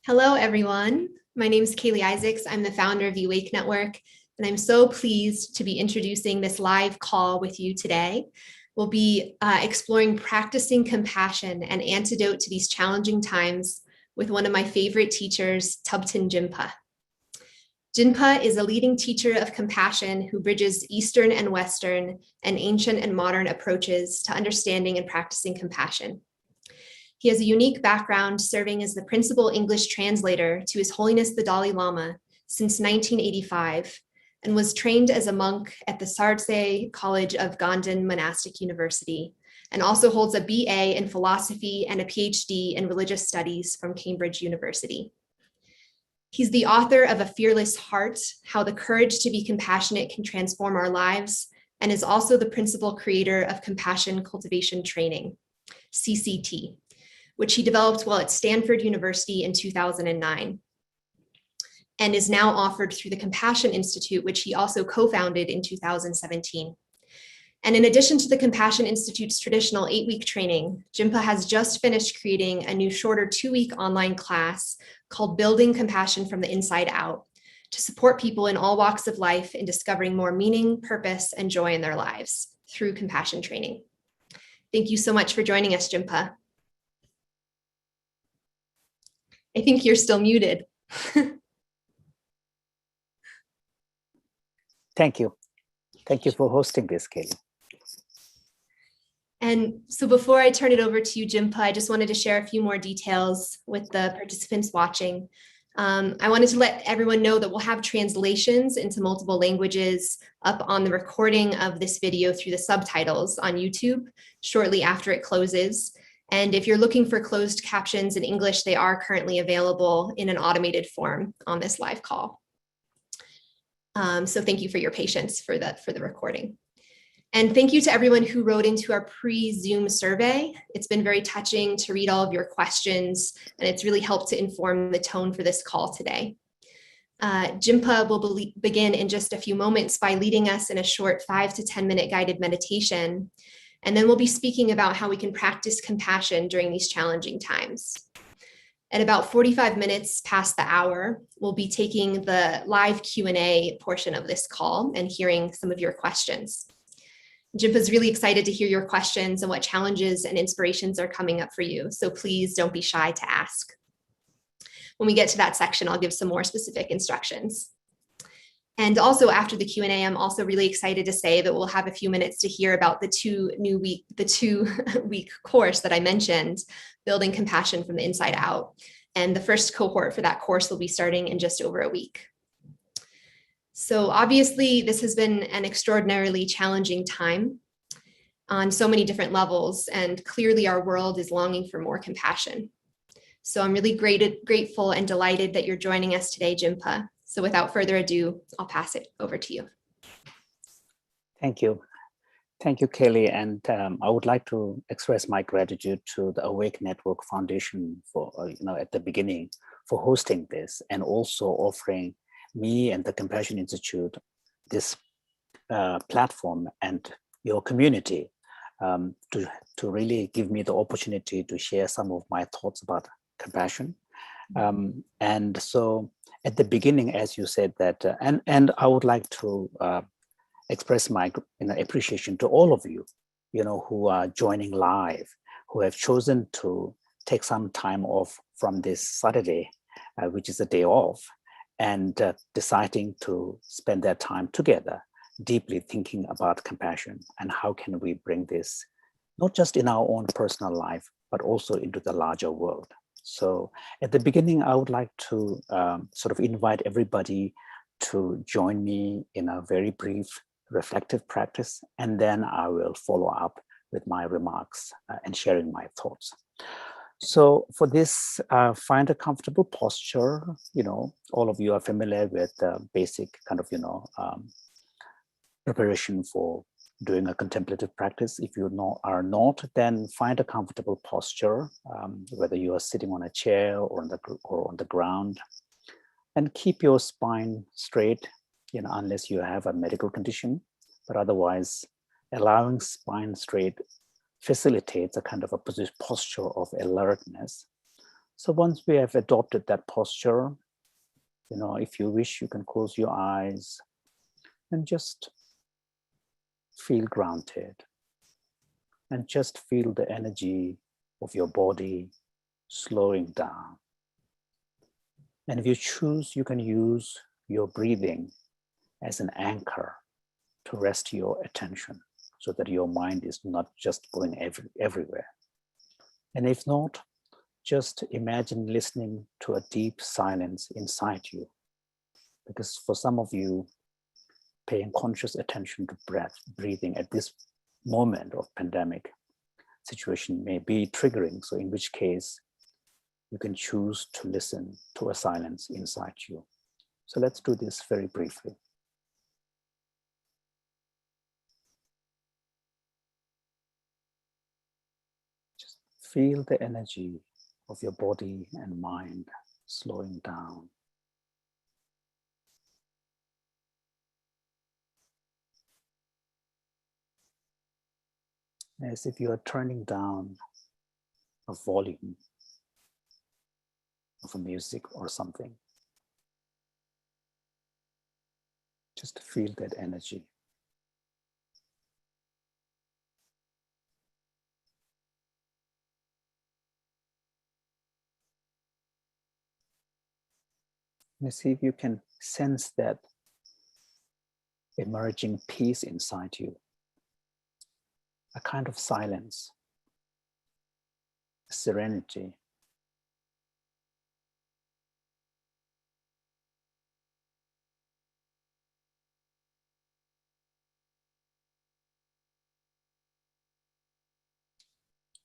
Hello, everyone. My name is Kaylee Isaacs. I'm the founder of the Awake Network, and I'm so pleased to be introducing this live call with you today. We'll be exploring practicing compassion, an antidote to these challenging times, with one of my favorite teachers, Thubten Jinpa. Jinpa is a leading teacher of compassion who bridges Eastern and Western and ancient and modern approaches to understanding and practicing compassion. He has a unique background serving as the principal English translator to His Holiness the Dalai Lama since 1985 and was trained as a monk at the Sartse College of Ganden Monastic University and also holds a BA in philosophy and a PhD in religious studies from Cambridge University. He's the author of A Fearless Heart, How the Courage to be Compassionate Can Transform Our Lives, and is also the principal creator of Compassion Cultivation Training, CCT, which he developed while at Stanford University in 2009, and is now offered through the Compassion Institute, which he also co-founded in 2017. And in addition to the Compassion Institute's traditional 8-week training, Jinpa has just finished creating a new shorter 2-week online class called Building Compassion from the Inside Out to support people in all walks of life in discovering more meaning, purpose, and joy in their lives through compassion training. Thank you so much for joining us, Jinpa. I think you're still muted. Thank you. Thank you for hosting this, Kaylee. And so before I turn it over to you, Jinpa, I just wanted to share a few more details with the participants watching. I wanted to let everyone know that we'll have translations into multiple languages up on the recording of this video through the subtitles on YouTube shortly after it closes. And if you're looking for closed captions in English, they are currently available in an automated form on this live call. So thank you for your patience for the recording. And thank you to everyone who wrote into our pre-Zoom survey. It's been very touching to read all of your questions, and it's really helped to inform the tone for this call today. Jinpa will begin in just a few moments by leading us in a short 5 to 10 minute guided meditation. And then we'll be speaking about how we can practice compassion during these challenging times. At about 45 minutes past the hour, we'll be taking the live Q&A portion of this call and hearing some of your questions. Jinpa's really excited to hear your questions and what challenges and inspirations are coming up for you. So please don't be shy to ask. When we get to that section, I'll give some more specific instructions. And also after the Q&A, I'm also really excited to say that we'll have a few minutes to hear about the two-week course that I mentioned, Building Compassion from the Inside Out. And the first cohort for that course will be starting in just over a week. So obviously, this has been an extraordinarily challenging time on so many different levels, and clearly our world is longing for more compassion. So I'm really grateful and delighted that you're joining us today, Jinpa. So without further ado, I'll pass it over to you. Thank you. Thank you, Kaylee. And I would like to express my gratitude to the Awake Network Foundation for, at the beginning for hosting this and also offering me and the Compassion Institute this platform and your community to really give me the opportunity to share some of my thoughts about compassion. And so at the beginning, as you said that, and I would like to express my appreciation to all of you, who are joining live, who have chosen to take some time off from this Saturday, which is a day off, and deciding to spend their time together, deeply thinking about compassion and how can we bring this, not just in our own personal life, but also into the larger world. So at the beginning, I would like to sort of invite everybody to join me in a very brief reflective practice, and then I will follow up with my remarks and sharing my thoughts. So for this, find a comfortable posture. All of you are familiar with the basic kind of, preparation for doing a contemplative practice. If you are not, then find a comfortable posture, whether you are sitting on a chair or on the ground, and keep your spine straight, unless you have a medical condition, but otherwise allowing spine straight facilitates a kind of a posture of alertness So once we have adopted that posture, if you wish, you can close your eyes and just feel grounded and just feel the energy of your body slowing down. And if you choose, you can use your breathing as an anchor to rest your attention so that your mind is not just going everywhere. And if not, just imagine listening to a deep silence inside you. Because for some of you, paying conscious attention to breathing at this moment of pandemic situation may be triggering. So in which case, you can choose to listen to a silence inside you. So let's do this very briefly. Just feel the energy of your body and mind slowing down. As if you are turning down a volume of a music or something. Just feel that energy. And see if you can sense that emerging peace inside you, a kind of silence, serenity.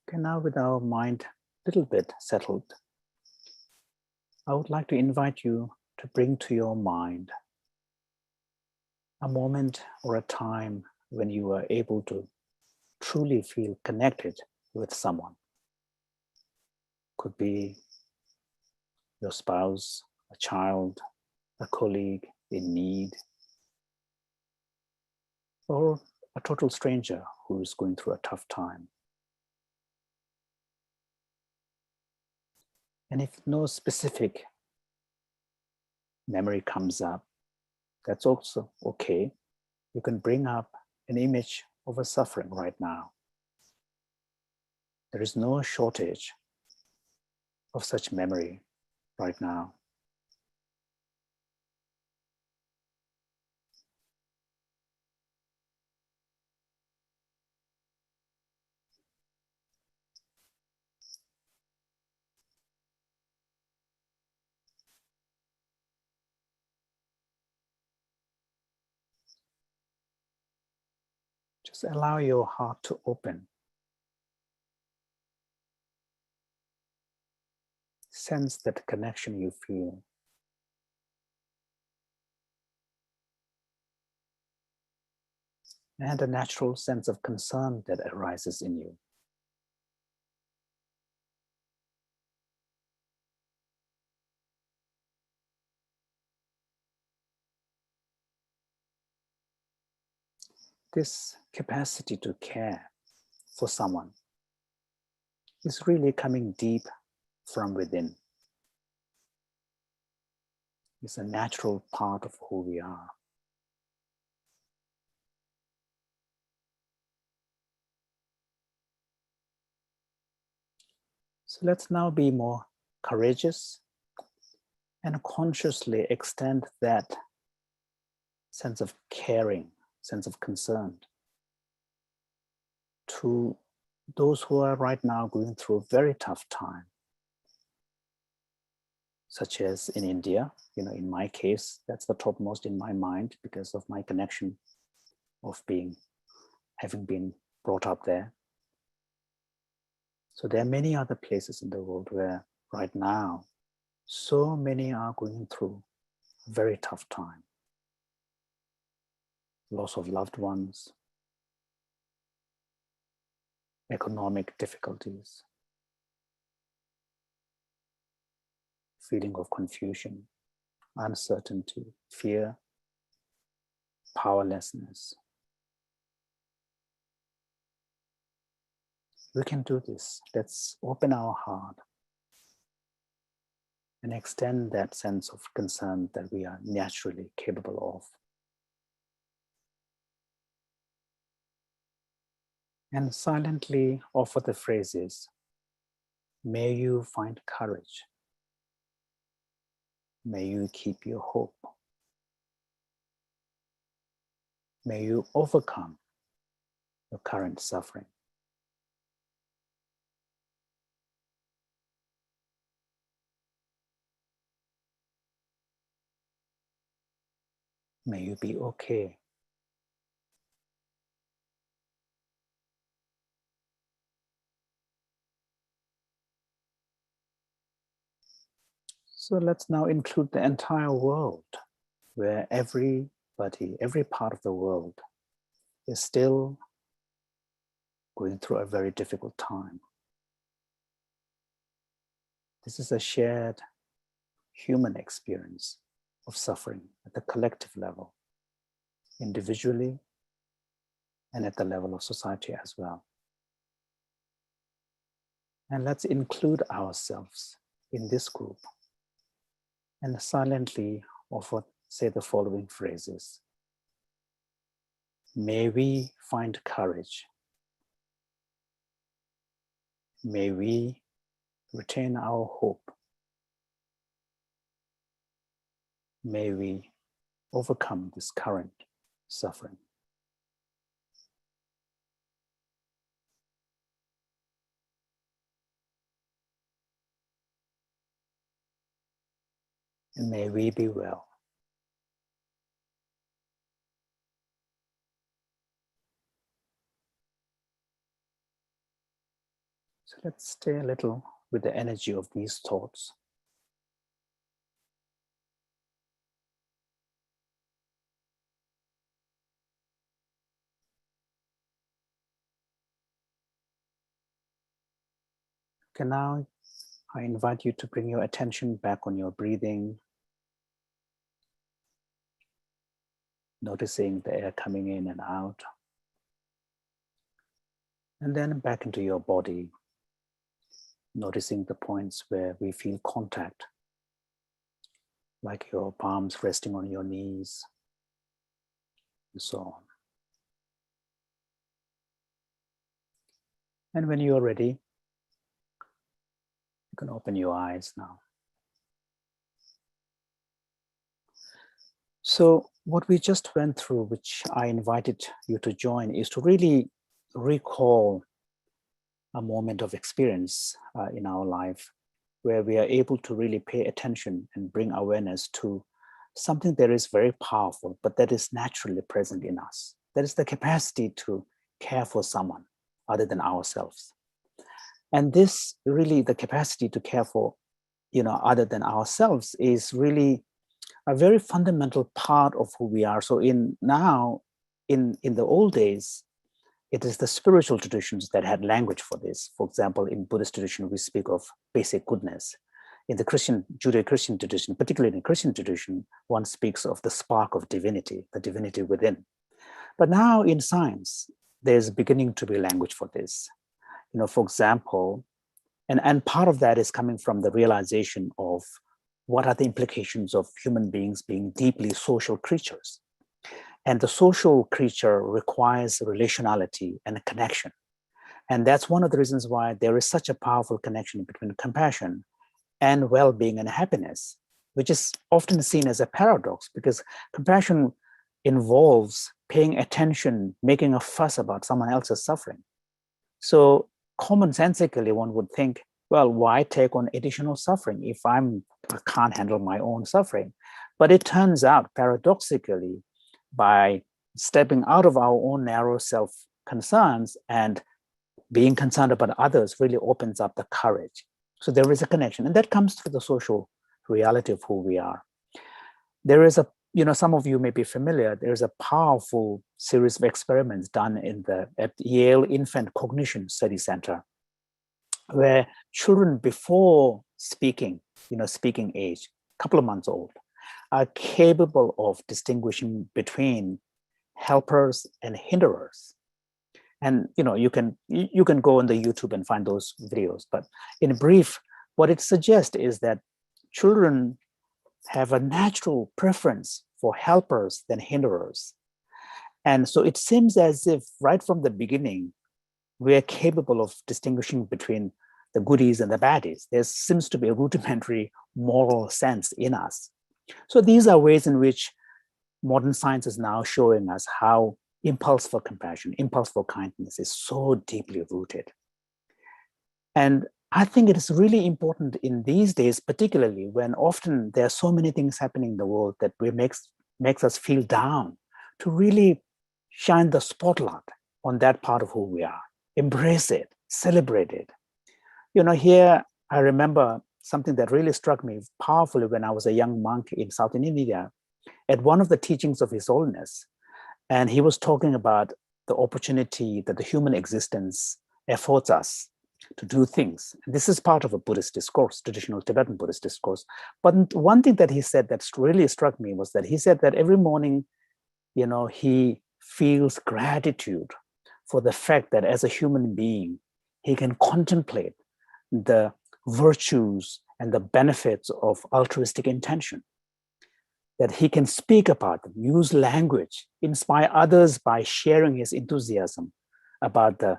Okay, now with our mind a little bit settled, I would like to invite you to bring to your mind a moment or a time when you were able to truly feel connected with someone. Could be your spouse, a child, a colleague in need, or a total stranger who is going through a tough time. And if no specific memory comes up, that's also okay. You can bring up an image of a suffering right now. There is no shortage of such memory right now. Just allow your heart to open. Sense that connection you feel. And a natural sense of concern that arises in you. This capacity to care for someone is really coming deep from within. It's a natural part of who we are. So let's now be more courageous and consciously extend that sense of caring, sense of concern to those who are right now going through a very tough time, such as in India. In my case, that's the topmost in my mind because of my connection of having been brought up there. So there are many other places in the world where right now, so many are going through a very tough time. Loss of loved ones, economic difficulties, feeling of confusion, uncertainty, fear, powerlessness. We can do this. Let's open our heart and extend that sense of concern that we are naturally capable of. And silently offer the phrases, may you find courage. May you keep your hope. May you overcome your current suffering. May you be okay. So let's now include the entire world, where everybody, every part of the world is still going through a very difficult time. This is a shared human experience of suffering at the collective level, individually, and at the level of society as well. And let's include ourselves in this group and silently offer, say the following phrases. May we find courage. May we retain our hope. May we overcome this current suffering. And may we be well. So let's stay a little with the energy of these thoughts. Okay, now I invite you to bring your attention back on your breathing, noticing the air coming in and out, and then back into your body, noticing the points where we feel contact, like your palms resting on your knees, and so on. And when you're ready, you can open your eyes now. So what we just went through, which I invited you to join, is to really recall a moment of experience in our life where we are able to really pay attention and bring awareness to something that is very powerful, but that is naturally present in us. That is the capacity to care for someone other than ourselves. And this really, the capacity to care for, other than ourselves is really a very fundamental part of who we are. So in the old days, it is the spiritual traditions that had language for this. For example, in Buddhist tradition, we speak of basic goodness. In the Judeo-Christian tradition, particularly in the Christian tradition, one speaks of the spark of divinity, the divinity within. But now in science, there's beginning to be language for this. For example, and part of that is coming from the realization of what are the implications of human beings being deeply social creatures. And the social creature requires relationality and a connection. And that's one of the reasons why there is such a powerful connection between compassion and well-being and happiness, which is often seen as a paradox because compassion involves paying attention, making a fuss about someone else's suffering. So commonsensically, one would think, well, why take on additional suffering if I can't handle my own suffering? But it turns out, paradoxically, by stepping out of our own narrow self-concerns and being concerned about others really opens up the courage. So there is a connection, and that comes through the social reality of who we are. There is some of you may be familiar, there's a powerful series of experiments done at Yale Infant Cognition Study Center, where children before speaking age, a couple of months old, are capable of distinguishing between helpers and hinderers. And you can go on the YouTube and find those videos. But in brief, what it suggests is that children have a natural preference for helpers than hinderers. And so it seems as if right from the beginning, we're capable of distinguishing between the goodies and the baddies. There seems to be a rudimentary moral sense in us. So these are ways in which modern science is now showing us how impulse for compassion, impulse for kindness is so deeply rooted. And I think it is really important in these days, particularly when often there are so many things happening in the world that makes us feel down, to really shine the spotlight on that part of who we are, embrace it, celebrate it. Here I remember something that really struck me powerfully when I was a young monk in southern India, at one of the teachings of His Holiness. And he was talking about the opportunity that the human existence affords us to do things. And this is part of a Buddhist discourse, traditional Tibetan Buddhist discourse. But one thing that he said that really struck me was that he said that every morning, he feels gratitude for the fact that as a human being, he can contemplate the virtues and the benefits of altruistic intention, that he can speak about them, use language, inspire others by sharing his enthusiasm about the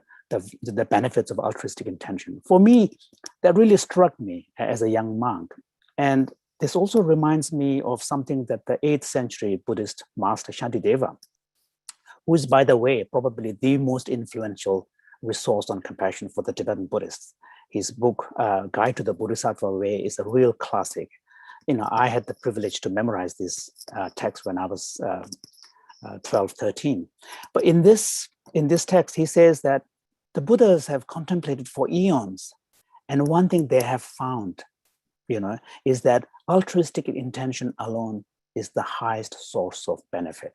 benefits of altruistic intention. For me, that really struck me as a young monk. And this also reminds me of something that the 8th century Buddhist master Shantideva, who is, by the way, probably the most influential resource on compassion for the Tibetan Buddhists. His book, Guide to the Bodhisattva Way, is a real classic. I had the privilege to memorize this text when I was 12, 13. But in this text, he says that the Buddhas have contemplated for eons. And one thing they have found, is that altruistic intention alone is the highest source of benefit.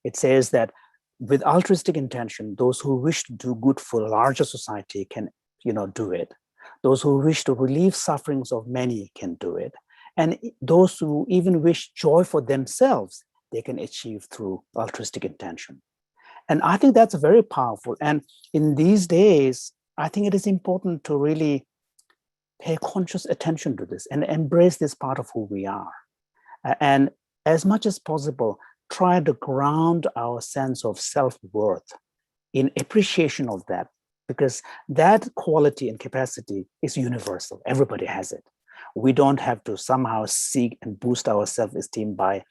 It says that with altruistic intention, those who wish to do good for a larger society can, do it. Those who wish to relieve sufferings of many can do it. And those who even wish joy for themselves, they can achieve through altruistic intention. And I think that's very powerful. And in these days, I think it is important to really pay conscious attention to this and embrace this part of who we are. And as much as possible, try to ground our sense of self-worth in appreciation of that, because that quality and capacity is universal. Everybody has it. We don't have to somehow seek and boost our self-esteem by,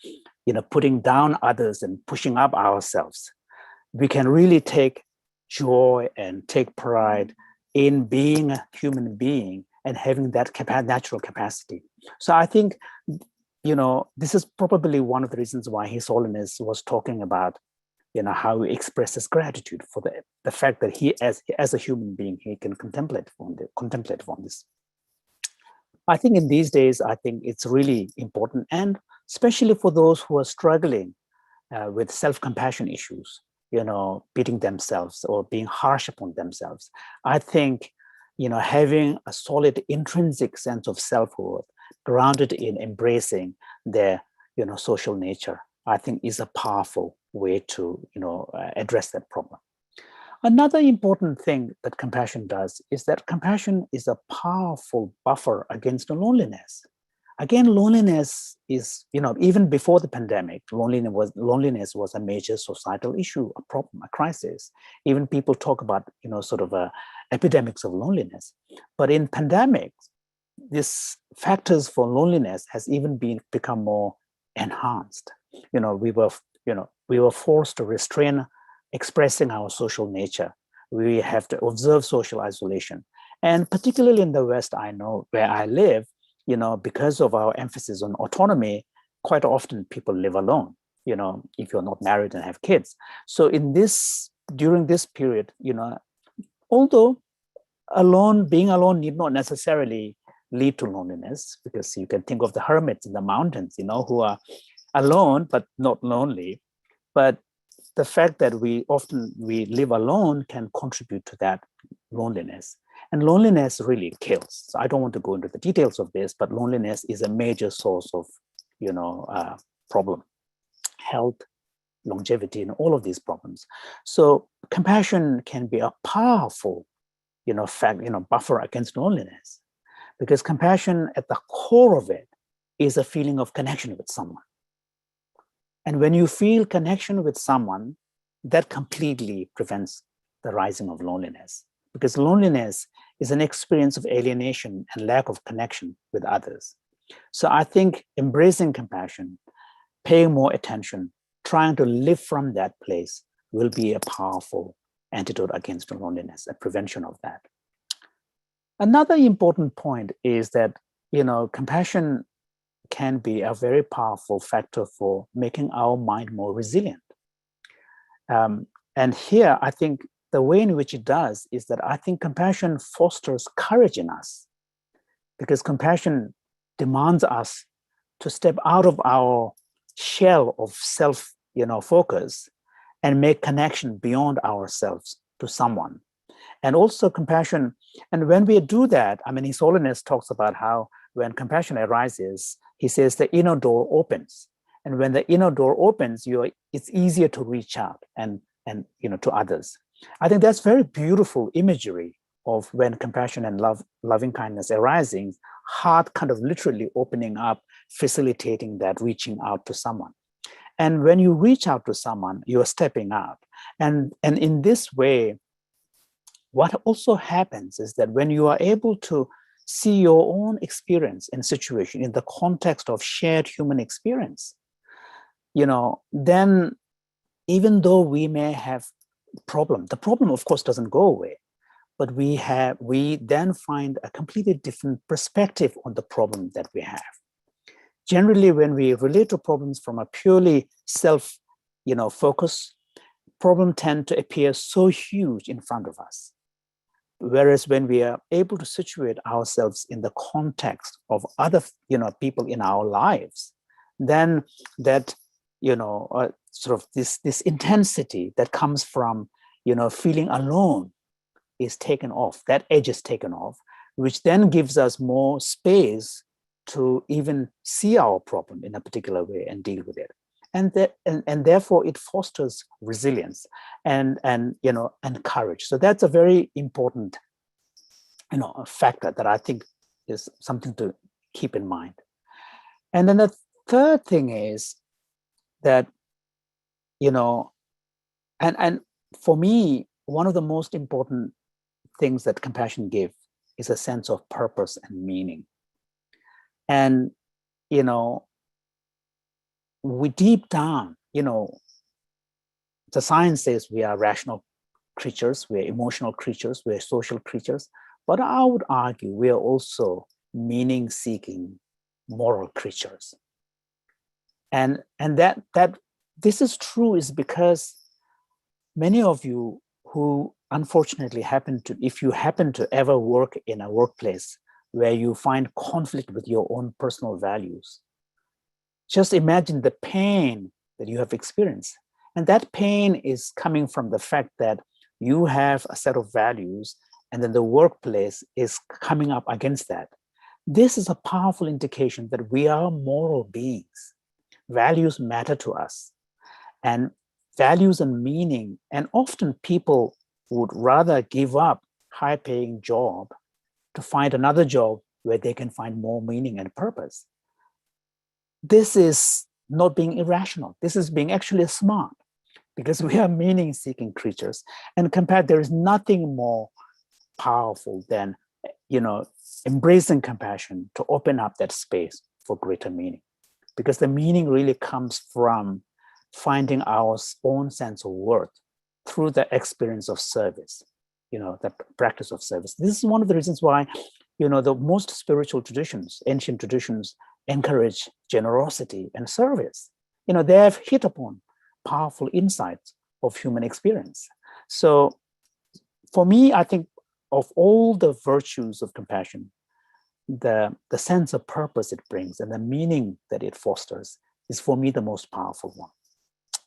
putting down others and pushing up ourselves. We can really take joy and take pride in being a human being and having that natural capacity. So I think, this is probably one of the reasons why His Holiness was talking about, how he expresses gratitude for the fact that he, as a human being, he can contemplate on this. I think in these days, I think it's really important, and especially for those who are struggling with self-compassion issues, beating themselves or being harsh upon themselves. I think, having a solid intrinsic sense of self-worth grounded in embracing their, social nature, I think is a powerful way to, address that problem. Another important thing that compassion does is that compassion is a powerful buffer against loneliness. Again, loneliness is, even before the pandemic, loneliness was a major societal issue, a problem, a crisis. Even people talk about, epidemics of loneliness. But in pandemics, these factors for loneliness has even become more enhanced. We were forced to restrain expressing our social nature. We have to observe social isolation. And particularly in the West, I know where I live, because of our emphasis on autonomy, quite often people live alone, if you're not married and have kids. So during this period, although being alone need not necessarily lead to loneliness, because you can think of the hermits in the mountains, who are alone but not lonely. But the fact that we live alone can contribute to that loneliness. And loneliness really kills. So I don't want to go into the details of this, but loneliness is a major source of, problem, health, longevity, and all of these problems. So compassion can be a powerful, buffer against loneliness. because compassion at the core of it is a feeling of connection with someone. And when you feel connection with someone, that completely prevents the rising of loneliness, because loneliness is an experience of alienation and lack of connection with others. So I think embracing compassion, paying more attention, trying to live from that place will be a powerful antidote against loneliness, a prevention of that. Another important point is that, compassion can be a very powerful factor for making our mind more resilient. And here, I think the way in which it does is that I think compassion fosters courage in us, because compassion demands us to step out of our shell of self, focus and make connection beyond ourselves to someone. And also compassion, and when we do that, His Holiness talks about how when compassion arises, he says the inner door opens. And when the inner door opens, it's easier to reach out and to others. I think that's very beautiful imagery of when compassion and loving kindness arising, heart kind of literally opening up, facilitating that reaching out to someone. And when you reach out to someone, you're stepping out. And in this way, what also happens is that when you are able to see your own experience and situation in the context of shared human experience, then even though we may have the problem of course doesn't go away, but we then find a completely different perspective on the problem that we have. Generally, when we relate to problems from a purely self, focus, problems tend to appear so huge in front of us. Whereas when we are able to situate ourselves in the context of other, people in our lives, then that, sort of this intensity that comes from, feeling alone is taken off, that edge is taken off, which then gives us more space to even see our problem in a particular way and deal with it. And therefore it fosters resilience and courage. So that's a very important, factor that I think is something to keep in mind. And then the third thing is that, and for me, one of the most important things that compassion gives is a sense of purpose and meaning. And, we deep down, the science says we are rational creatures, we're emotional creatures, we're social creatures, but I would argue we are also meaning-seeking moral creatures. And that this is true is because many of you who unfortunately if you happen to ever work in a workplace where you find conflict with your own personal values, just imagine the pain that you have experienced. And that pain is coming from the fact that you have a set of values and then the workplace is coming up against that. This is a powerful indication that we are moral beings. Values matter to us, and values and meaning, and often people would rather give up high-paying job to find another job where they can find more meaning and purpose. This is not being irrational. This is being actually smart, because we are meaning-seeking creatures. And there is nothing more powerful than, embracing compassion to open up that space for greater meaning. Because the meaning really comes from finding our own sense of worth through the experience of service, the practice of service. This is one of the reasons why, the most spiritual traditions, ancient traditions, encourage generosity and service. They have hit upon powerful insights of human experience. So for me, I think of all the virtues of compassion, the sense of purpose it brings and the meaning that it fosters is for me the most powerful one.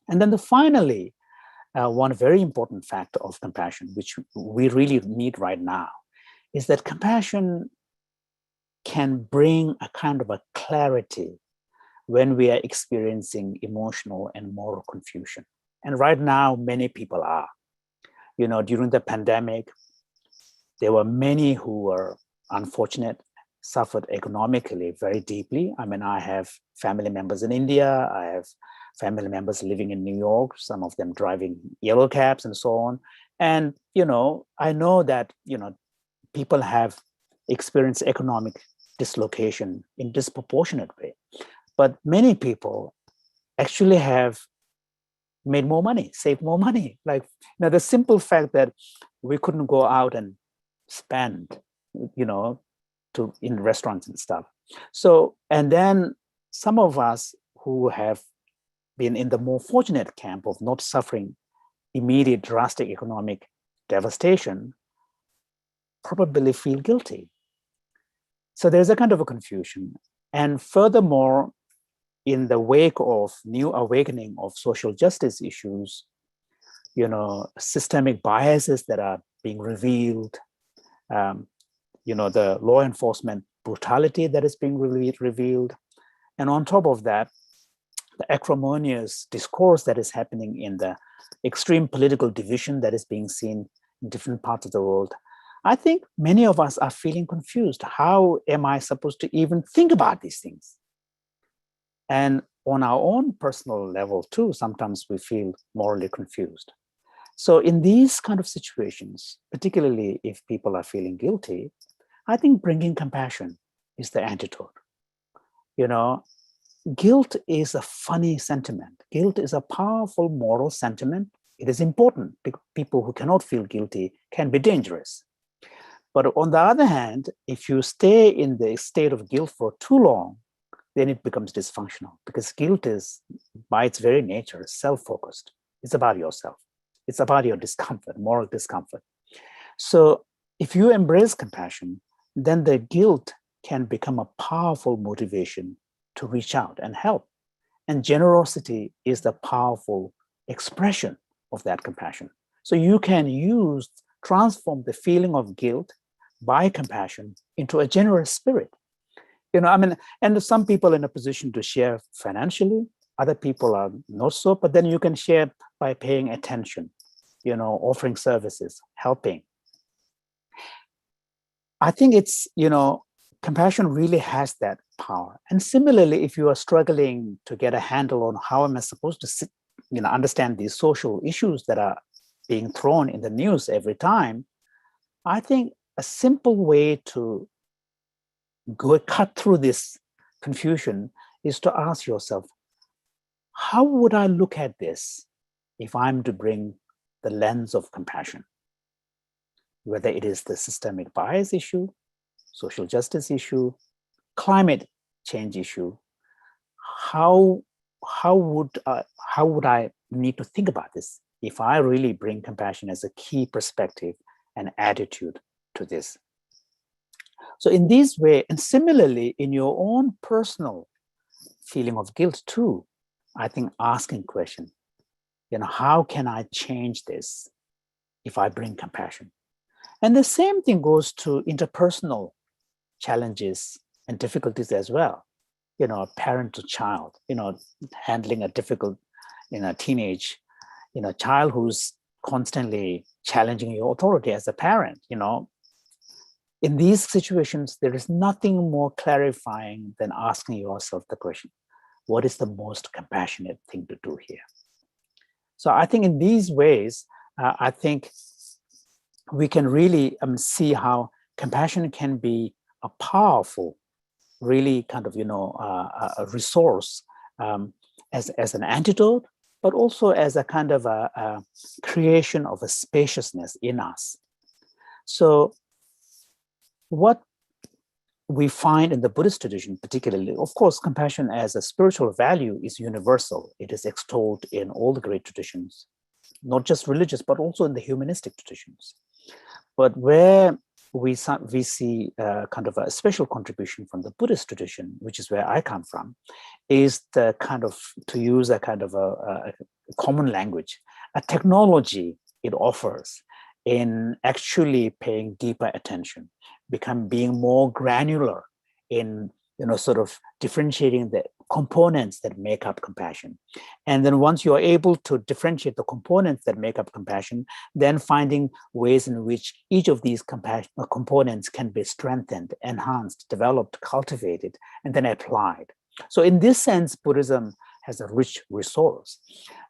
And then finally, one very important factor of compassion, which we really need right now, is that compassion can bring a kind of a clarity when we are experiencing emotional and moral confusion. And right now, many people are. During the pandemic, there were many who were unfortunate suffered economically very deeply. I mean, I have family members in India, I have family members living in New York, some of them driving yellow cabs and so on. And, I know that, people have experienced economic dislocation in disproportionate way. But many people actually have made more money, saved more money. Like, the simple fact that we couldn't go out and spend, in restaurants and stuff. So, and then some of us who have been in the more fortunate camp of not suffering immediate drastic economic devastation probably feel guilty. So there's a kind of a confusion. And furthermore, in the wake of new awakening of social justice issues, systemic biases that are being revealed, the law enforcement brutality that is being revealed. And on top of that, the acrimonious discourse that is happening in the extreme political division that is being seen in different parts of the world. I think many of us are feeling confused. How am I supposed to even think about these things? And on our own personal level too, sometimes we feel morally confused. So in these kind of situations, particularly if people are feeling guilty, I think bringing compassion is the antidote. Guilt is a funny sentiment. Guilt is a powerful moral sentiment. It is important. People who cannot feel guilty can be dangerous. But on the other hand, if you stay in the state of guilt for too long, then it becomes dysfunctional, because guilt is, by its very nature, self-focused. It's about yourself. It's about your discomfort, moral discomfort. So if you embrace compassion, then the guilt can become a powerful motivation to reach out and help. And generosity is the powerful expression of that compassion. So you can transform the feeling of guilt by compassion into a generous spirit. And some people are in a position to share financially, other people are not so, but then you can share by paying attention, offering services, helping. I think it's, compassion really has that power. And similarly, if you are struggling to get a handle on how am I supposed to understand these social issues that are being thrown in the news every time, I think a simple way to cut through this confusion is to ask yourself, how would I look at this if I'm to bring the lens of compassion? Whether it is the systemic bias issue, social justice issue, climate change issue, how would I need to think about this if I really bring compassion as a key perspective and attitude to this? So in this way, and similarly in your own personal feeling of guilt too, I think asking question, how can I change this if I bring compassion? And the same thing goes to interpersonal challenges and difficulties as well. Parent to child, handling a difficult, teenage, child who's constantly challenging your authority as a parent, In these situations, there is nothing more clarifying than asking yourself the question, what is the most compassionate thing to do here? So I think in these ways, I think we can really see how compassion can be a powerful, really kind of, a resource as an antidote, but also as a kind of a creation of a spaciousness in us. So what we find in the Buddhist tradition, particularly, of course, compassion as a spiritual value is universal. It is extolled in all the great traditions, not just religious, but also in the humanistic traditions. But where we see kind of a special contribution from the Buddhist tradition, which is where I come from, is the kind of, to use a kind of a common language, a technology it offers in actually paying deeper attention, being more granular in sort of differentiating the components that make up compassion. And then once you're able to differentiate the components that make up compassion, then finding ways in which each of these components can be strengthened, enhanced, developed, cultivated, and then applied. So in this sense, Buddhism has a rich resource.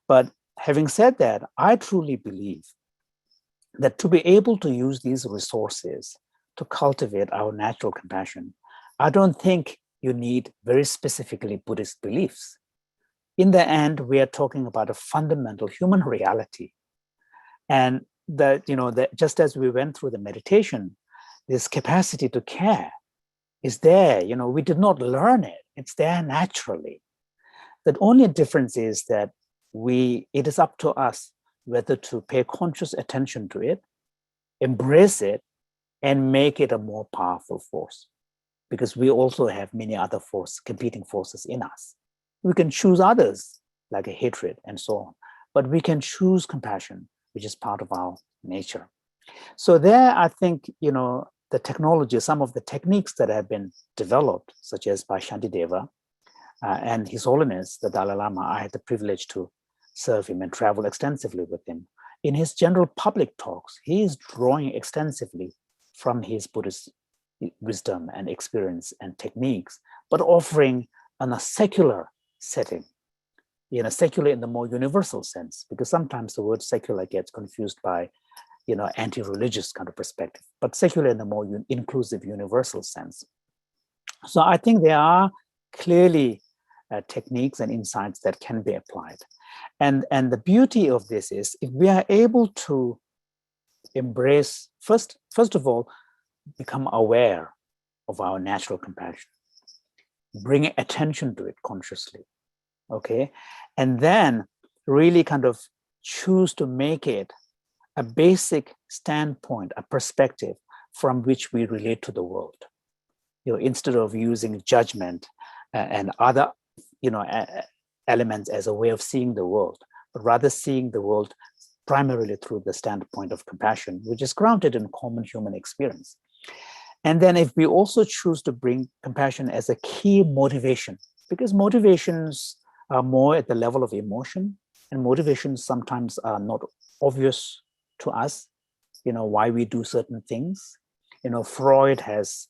But having said that, I truly believe that to be able to use these resources to cultivate our natural compassion, I don't think you need very specifically Buddhist beliefs. In the end, we are talking about a fundamental human reality. And that, just as we went through the meditation, this capacity to care is there. We did not learn it. It's there naturally. The only difference is that it is up to us whether to pay conscious attention to it, embrace it, and make it a more powerful force. Because we also have many other competing forces in us. We can choose others, like a hatred and so on, but we can choose compassion, which is part of our nature. So there, I think, the technology, some of the techniques that have been developed, such as by Shantideva and His Holiness, the Dalai Lama, I had the privilege to serve him and travel extensively with him. In his general public talks, he is drawing extensively from his Buddhist wisdom and experience and techniques, but offering on a secular setting, secular in the more universal sense, because sometimes the word secular gets confused by, anti-religious kind of perspective, but secular in the more inclusive, universal sense. So I think there are clearly techniques and insights that can be applied. And the beauty of this is if we are able to embrace, first of all, become aware of our natural compassion, bring attention to it consciously, okay? And then really kind of choose to make it a basic standpoint, a perspective from which we relate to the world. Instead of using judgment and other, elements as a way of seeing the world, but rather seeing the world primarily through the standpoint of compassion, which is grounded in common human experience. And then if we also choose to bring compassion as a key motivation, because motivations are more at the level of emotion, and motivations sometimes are not obvious to us, why we do certain things. Freud has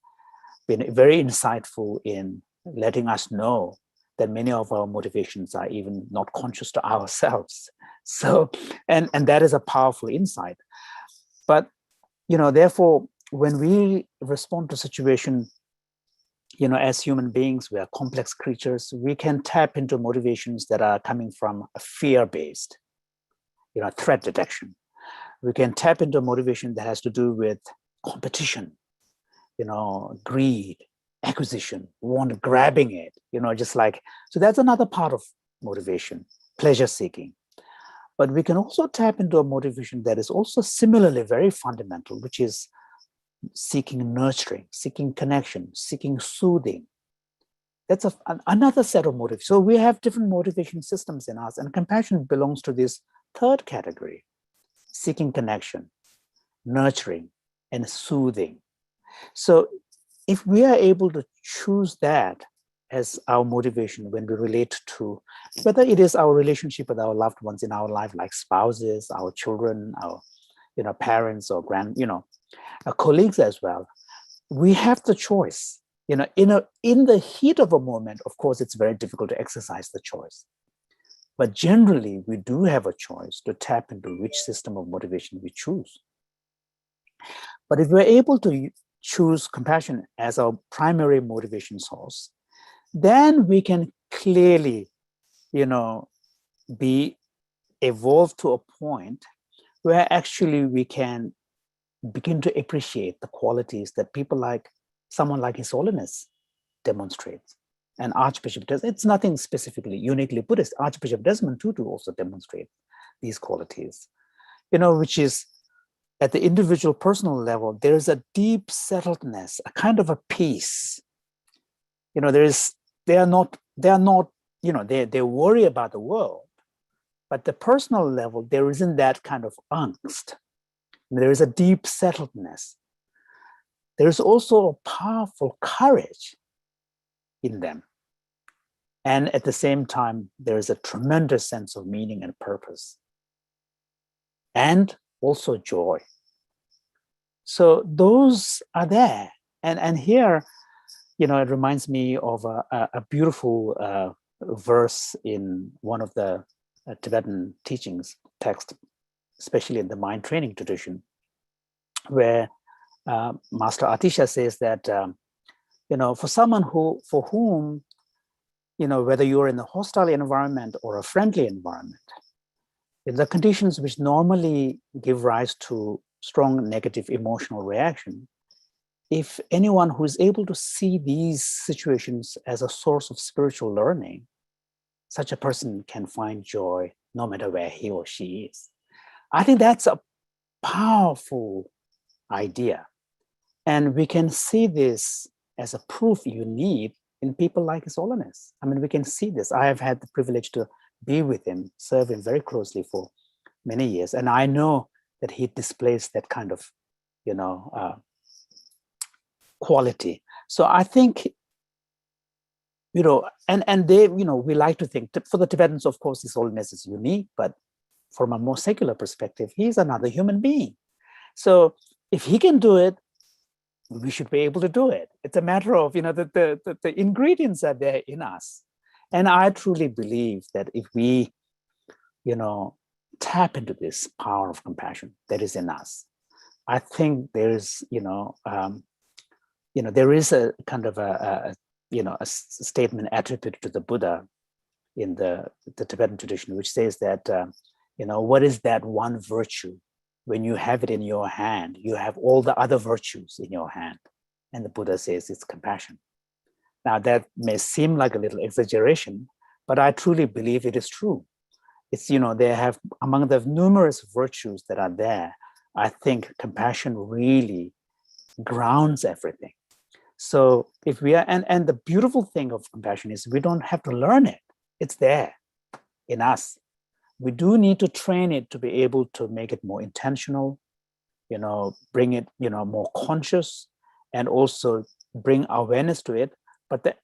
been very insightful in letting us know that many of our motivations are even not conscious to ourselves. So, and that is a powerful insight. But, therefore, when we respond to situation, as human beings, we are complex creatures, we can tap into motivations that are coming from a fear-based, threat detection. We can tap into motivation that has to do with competition, greed, acquisition, grabbing it, so that's another part of motivation, pleasure seeking. But we can also tap into a motivation that is also similarly very fundamental, which is seeking nurturing, seeking connection, seeking soothing. That's another set of motives. So we have different motivation systems in us, and compassion belongs to this third category, seeking connection, nurturing, and soothing. So if we are able to choose that as our motivation when we relate to, whether it is our relationship with our loved ones in our life, like spouses, our children, our parents or our colleagues as well, we have the choice. In the heat of a moment, of course, it's very difficult to exercise the choice. But generally, we do have a choice to tap into which system of motivation we choose. But if we're able to choose compassion as our primary motivation source, then we can clearly, be evolved to a point where actually we can begin to appreciate the qualities that someone like His Holiness demonstrates. And Archbishop Desmond, it's nothing specifically uniquely Buddhist. Archbishop Desmond Tutu also demonstrates these qualities, which is at the individual personal level, there is a deep settledness, a kind of a peace. They worry about the world, but the personal level, there isn't that kind of angst. There is a deep settledness. There is also a powerful courage in them. And at the same time, there is a tremendous sense of meaning and purpose, and also joy. So those are there. And here, it reminds me of a beautiful verse in one of the Tibetan teachings text, especially in the mind training tradition, where Master Atisha says that, for someone for whom, whether you're in a hostile environment or a friendly environment, the conditions which normally give rise to strong negative emotional reaction, if anyone who is able to see these situations as a source of spiritual learning, such a person can find joy no matter where he or she is. I think that's a powerful idea. And we can see this as a proof you need in people like His Holiness. I mean, we can see this. I have had the privilege to be with him, serve him very closely for many years. And I know that he displays that kind of, quality. So I think, and they, we like to think, for the Tibetans, of course, His Holiness is unique, but from a more secular perspective, he's another human being. So if he can do it, we should be able to do it. It's a matter of, the ingredients are there in us. And I truly believe that if we, tap into this power of compassion that is in us, I think there's, there is a kind of a statement attributed to the Buddha in the Tibetan tradition, which says that, what is that one virtue? When you have it in your hand, you have all the other virtues in your hand. And the Buddha says it's compassion. Now, that may seem like a little exaggeration, but I truly believe it is true. It's, they have, among the numerous virtues that are there, I think compassion really grounds everything. So if we are, and the beautiful thing of compassion is we don't have to learn it. It's there in us. We do need to train it to be able to make it more intentional, bring it, more conscious, and also bring awareness to it. But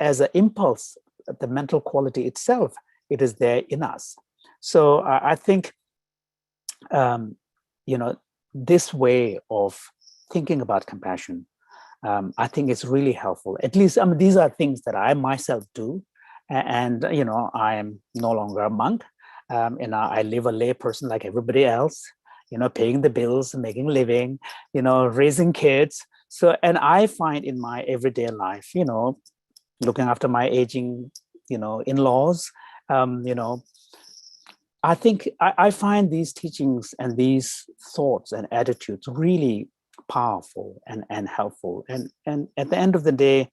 as an impulse, the mental quality itself, it is there in us. So I think, this way of thinking about compassion, I think it's really helpful. At least, these are things that I myself do. And, I am no longer a monk. I live a lay person like everybody else, paying the bills, making a living, raising kids. So, and I find in my everyday life, looking after my aging, in-laws, I think I find these teachings and these thoughts and attitudes really powerful and helpful. And at the end of the day,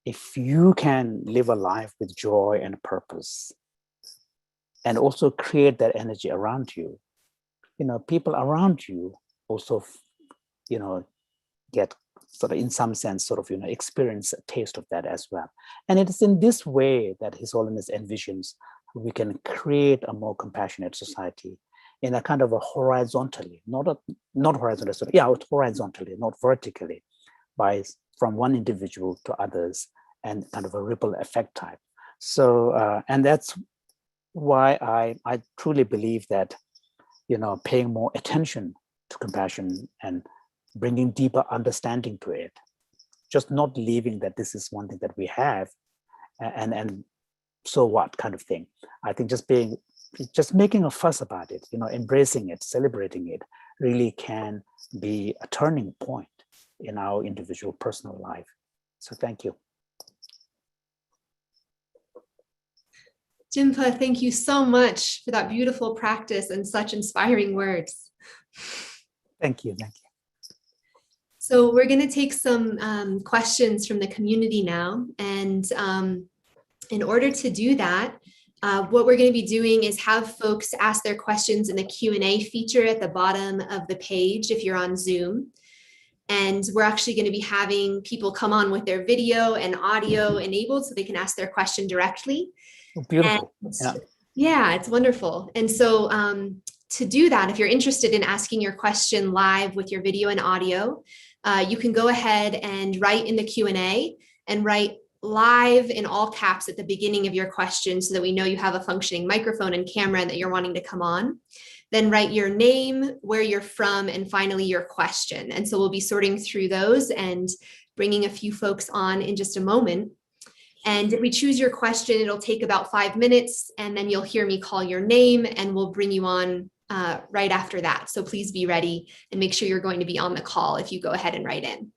if you can live a life with joy and purpose, and also create that energy around you, people around you also, get sort of, in some sense, sort of, experience a taste of that as well. And it is in this way that His Holiness envisions we can create a more compassionate society in a kind of a horizontally, not horizontally, not vertically, from one individual to others, and kind of a ripple effect type. So, and that's why I truly believe that, paying more attention to compassion and bringing deeper understanding to it, just not leaving that this is one thing that we have, and so what kind of thing. I think just making a fuss about it, embracing it, celebrating it, really can be a turning point in our individual personal life. So thank you. Jinpa, thank you so much for that beautiful practice and such inspiring words. Thank you. So we're going to take some questions from the community now. And in order to do that, what we're going to be doing is have folks ask their questions in the Q&A feature at the bottom of the page if you're on Zoom. And we're actually going to be having people come on with their video and audio enabled so they can ask their question directly. Beautiful. Yeah, it's wonderful. And so to do that, if you're interested in asking your question live with your video and audio, you can go ahead and write in the Q&A, and write live in all caps at the beginning of your question so that we know you have a functioning microphone and camera and that you're wanting to come on. Then write your name, where you're from, and finally your question. And so we'll be sorting through those and bringing a few folks on in just a moment. And if we choose your question, it'll take about 5 minutes, and then you'll hear me call your name and we'll bring you on right after that. So please be ready and make sure you're going to be on the call if you go ahead and write in.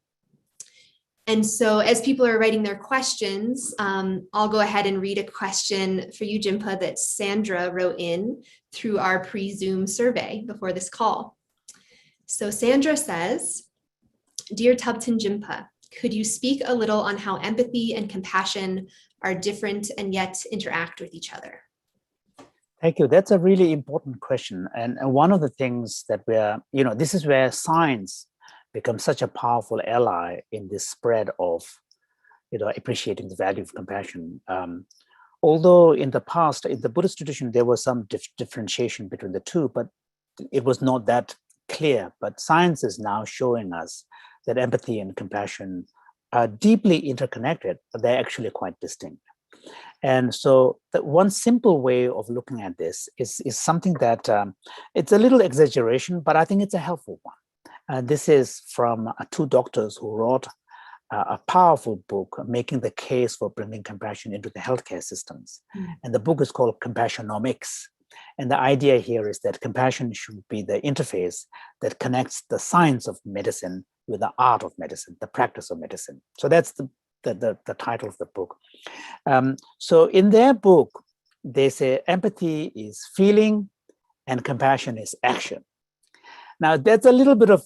And so as people are writing their questions, I'll go ahead and read a question for you, Jinpa, that Sandra wrote in through our pre-Zoom survey before this call. So Sandra says, "Dear Tubten Jinpa, could you speak a little on how empathy and compassion are different and yet interact with each other?" Thank you. That's a really important question. And one of the things that this is where science becomes such a powerful ally in this spread of, appreciating the value of compassion. Although in the past, in the Buddhist tradition, there was some differentiation between the two, but it was not that clear. But science is now showing us that empathy and compassion are deeply interconnected, but they're actually quite distinct. And so the one simple way of looking at this is something that it's a little exaggeration, but I think it's a helpful one. This is from two doctors who wrote a powerful book making the case for bringing compassion into the healthcare systems. And the book is called Compassionomics. And the idea here is that compassion should be the interface that connects the science of medicine with the art of medicine, the practice of medicine. So that's the title of the book. So in their book, they say empathy is feeling and compassion is action. Now, that's a little bit of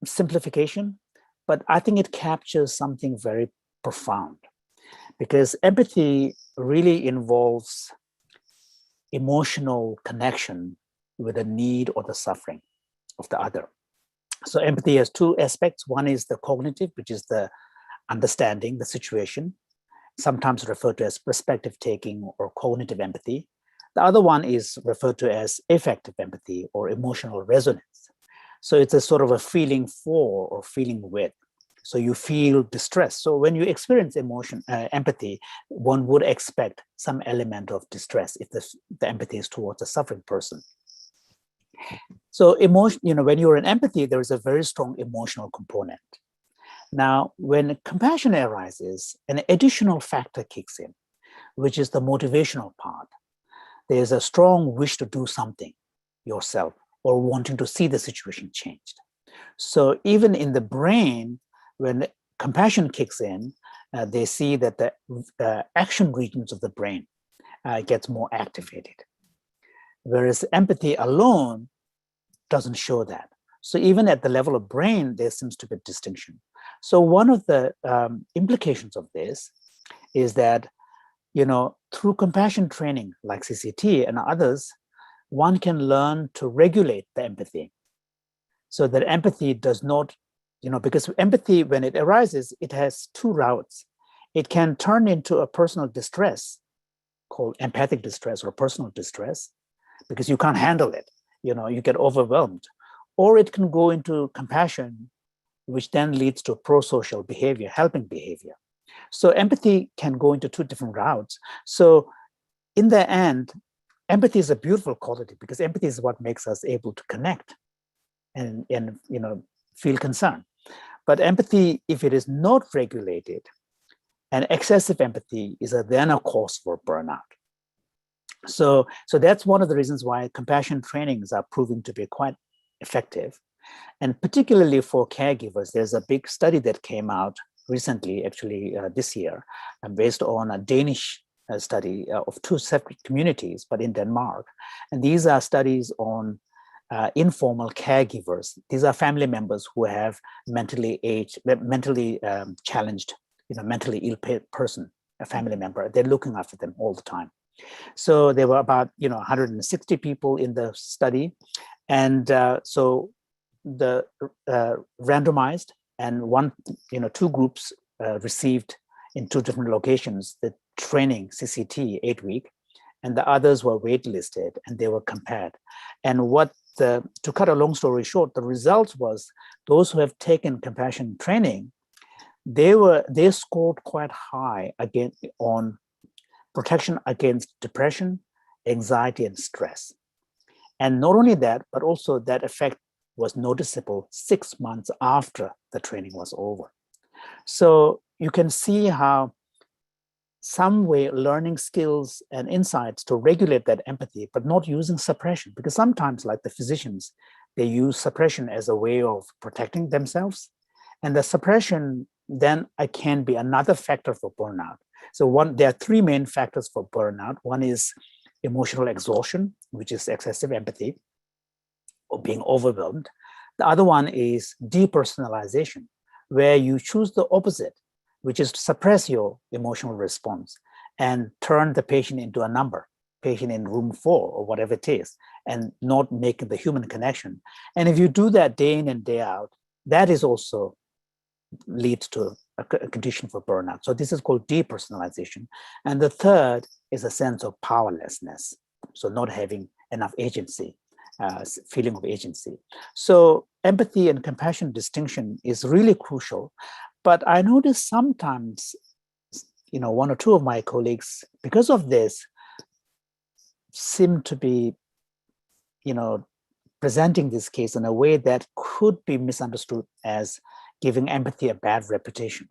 simplification, but I think it captures something very profound, because empathy really involves emotional connection with the need or the suffering of the other. So empathy has two aspects. One is the cognitive, which is the understanding the situation, sometimes referred to as perspective taking or cognitive empathy. The other one is referred to as affective empathy or emotional resonance. So it's a sort of a feeling for or feeling with. So you feel distress. So when you experience empathy, one would expect some element of distress if the empathy is towards a suffering person. So when you're in empathy, there is a very strong emotional component. Now, when compassion arises, an additional factor kicks in, which is the motivational part. There's a strong wish to do something yourself or wanting to see the situation changed. So even in the brain, when compassion kicks in, they see that the action regions of the brain gets more activated. Whereas empathy alone doesn't show that. So even at the level of brain, there seems to be a distinction. So one of the implications of this is that, through compassion training like CCT and others, one can learn to regulate the empathy so that empathy does not, because empathy, when it arises, it has two routes. It can turn into a personal distress called empathic distress or personal distress because you can't handle it. You get overwhelmed. Or it can go into compassion, which then leads to pro-social behavior, helping behavior. So empathy can go into two different routes. So in the end, empathy is a beautiful quality because empathy is what makes us able to connect and feel concern. But empathy, if it is not regulated, and excessive empathy is then a cause for burnout. So that's one of the reasons why compassion trainings are proving to be quite effective. And particularly for caregivers, there's a big study that came out recently, actually this year, based on a Danish study of two separate communities, but in Denmark. And these are studies on informal caregivers. These are family members who have mentally challenged, mentally ill person, a family member. They're looking after them all the time. So there were about 160 people in the study, and so the randomized and two groups received in two different locations the training CCT 8-week, and the others were waitlisted and they were compared. And to cut a long story short, the result was those who have taken compassion training, they scored quite high again on protection against depression, anxiety, and stress. And not only that, but also that effect was noticeable 6 months after the training was over. So you can see how some way learning skills and insights to regulate that empathy, but not using suppression, because sometimes, like the physicians, they use suppression as a way of protecting themselves. And the suppression then can be another factor for burnout. So there are three main factors for burnout. One is emotional exhaustion, which is excessive empathy or being overwhelmed. The other one is depersonalization, where you choose the opposite, which is to suppress your emotional response and turn the patient into a number, patient in room 4 or whatever it is, and not making the human connection. And if you do that day in and day out, that is also leads to a condition for burnout. So this is called depersonalization. And the third is a sense of powerlessness. So not having enough agency, feeling of agency. So empathy and compassion distinction is really crucial. But I notice sometimes, one or two of my colleagues, because of this, seem to be, presenting this case in a way that could be misunderstood as giving empathy a bad reputation,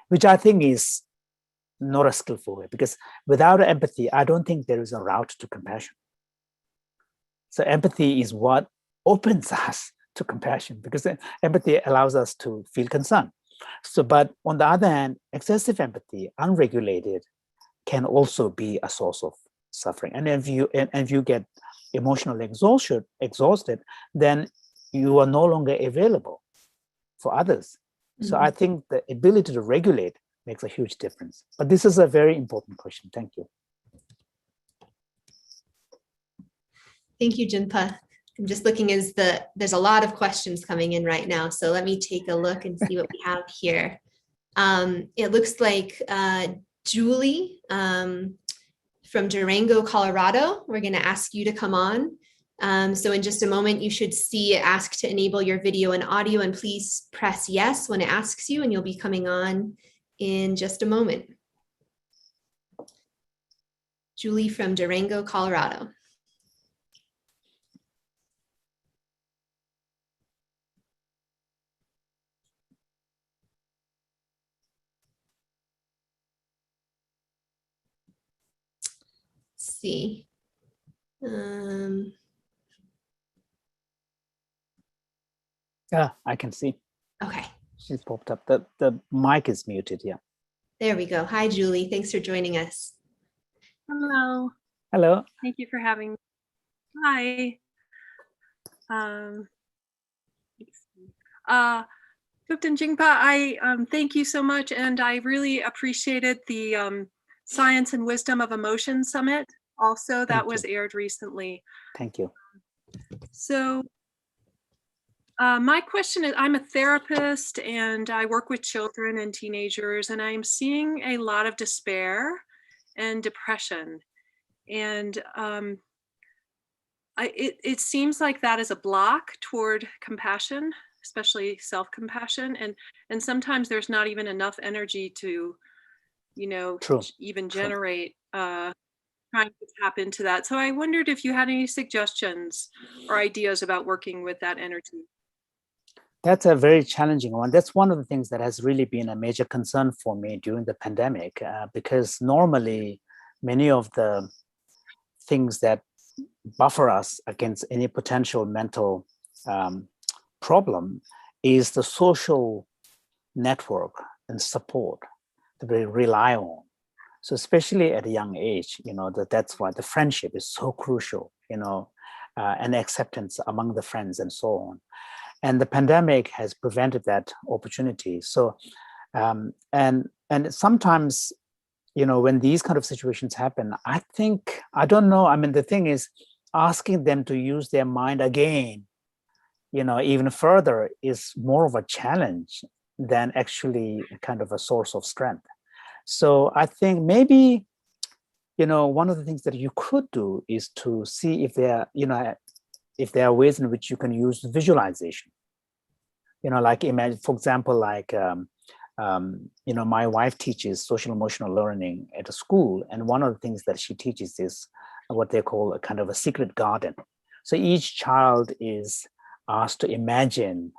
which I think is not a skillful way, because without empathy, I don't think there is a route to compassion. So empathy is what opens us to compassion, because empathy allows us to feel concern. So, but on the other hand, excessive empathy, unregulated, can also be a source of suffering. And if you get emotionally exhausted, then you are no longer available for others. So I think the ability to regulate makes a huge difference. But this is a very important question. Thank you. Thank you, Jinpa. I'm just looking there's a lot of questions coming in right now. So let me take a look and see what we have here. It looks like Julie from Durango, Colorado, we're going to ask you to come on. So in just a moment, you should see it ask to enable your video and audio, and please press yes when it asks you, and you'll be coming on in just a moment. Julie from Durango, Colorado. Let's see. Yeah, I can see. Okay. She's popped up. The mic is muted, yeah. There we go. Hi, Julie. Thanks for joining us. Hello. Hello. Thank you for having me. Hi. Thupten Jingpa, I thank you so much, and I really appreciated the Science and Wisdom of Emotion Summit. Also, that was aired recently. Thank you. So my question is, I'm a therapist and I work with children and teenagers, and I'm seeing a lot of despair and depression. And it seems like that is a block toward compassion, especially self-compassion. And sometimes there's not even enough energy to, even generate trying to tap into that. So I wondered if you had any suggestions or ideas about working with that energy. That's a very challenging one. That's one of the things that has really been a major concern for me during the pandemic, because normally many of the things that buffer us against any potential mental problem is the social network and support that we rely on. So especially at a young age, that's why the friendship is so crucial, and acceptance among the friends and so on. And the pandemic has prevented that opportunity. So, and sometimes, when these kind of situations happen, I don't know. I mean, the thing is, asking them to use their mind again, even further is more of a challenge than actually kind of a source of strength. So I think maybe, one of the things that you could do is to see if there are ways in which you can use visualization. Like imagine, for example, like My wife teaches social emotional learning at a school, and one of the things that she teaches is what they call a kind of a secret garden. So each child is asked to imagine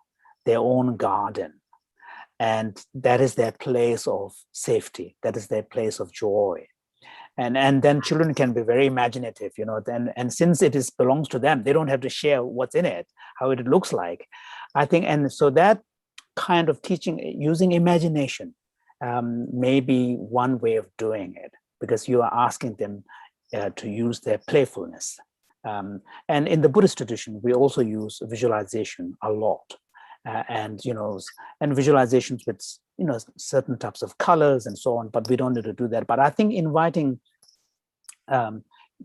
their own garden, and that is their place of safety. That is their place of joy. And then children can be very imaginative, and since it belongs to them, they don't have to share what's in it, how it looks like, I think. And so that kind of teaching using imagination may be one way of doing it, because you are asking them to use their playfulness. And in the Buddhist tradition, we also use visualization a lot. And visualizations with certain types of colors and so on, but we don't need to do that. But I think inviting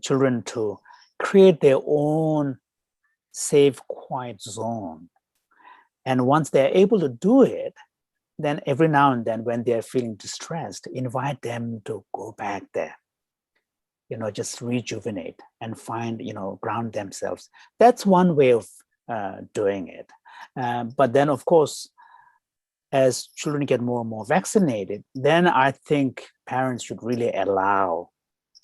children to create their own safe, quiet zone, and once they're able to do it, then every now and then when they're feeling distressed, invite them to go back there, just rejuvenate and find, ground themselves. That's one way of doing it. But then, of course, as children get more and more vaccinated, then I think parents should really allow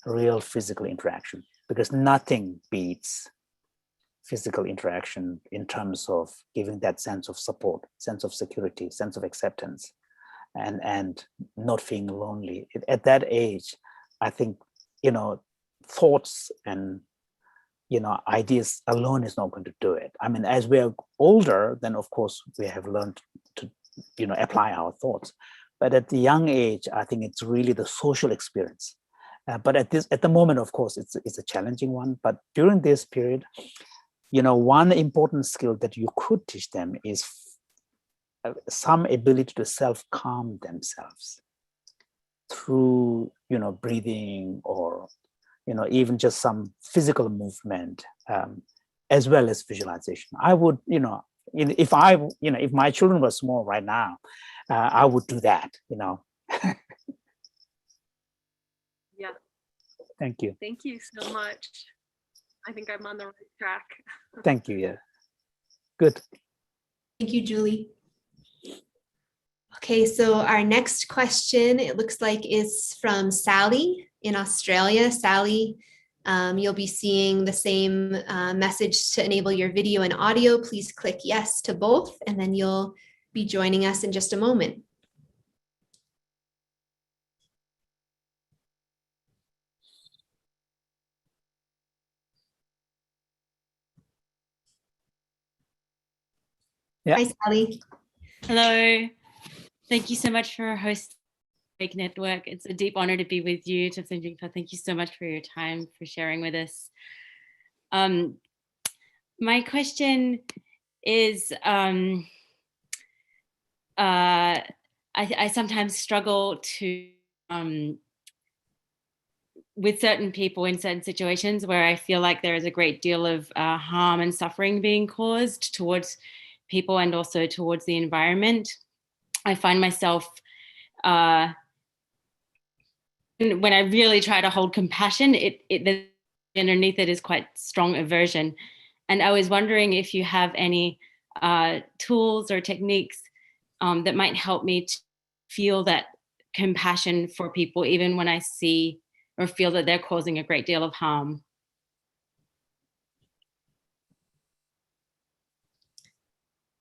real physical interaction, because nothing beats physical interaction in terms of giving that sense of support, sense of security, sense of acceptance, and not feeling lonely. At that age, I think, thoughts and ideas alone is not going to do it. I mean, as we are older, then of course we have learned to, apply our thoughts. But at the young age, I think it's really the social experience. But at the moment, of course, it's a challenging one. But during this period, one important skill that you could teach them is some ability to self-calm themselves through, breathing, or even just some physical movement, as well as visualization. I would, if my children were small right now, I would do that, Yeah. Thank you. Thank you so much. I think I'm on the right track. Thank you. Yeah. Good. Thank you, Julie. Okay, so our next question, it looks like, is from Sally in Australia. Sally, you'll be seeing the same message to enable your video and audio. Please click yes to both, and then you'll be joining us in just a moment. Yeah. Hi, Sally. Hello. Thank you so much for hosting Awake Network. It's a deep honor to be with you. Thank you so much for your time, for sharing with us. My question is, I sometimes struggle to, with certain people in certain situations where I feel like there is a great deal of harm and suffering being caused towards people and also towards the environment. I find myself, when I really try to hold compassion, underneath it is quite strong aversion. And I was wondering if you have any tools or techniques that might help me to feel that compassion for people, even when I see or feel that they're causing a great deal of harm.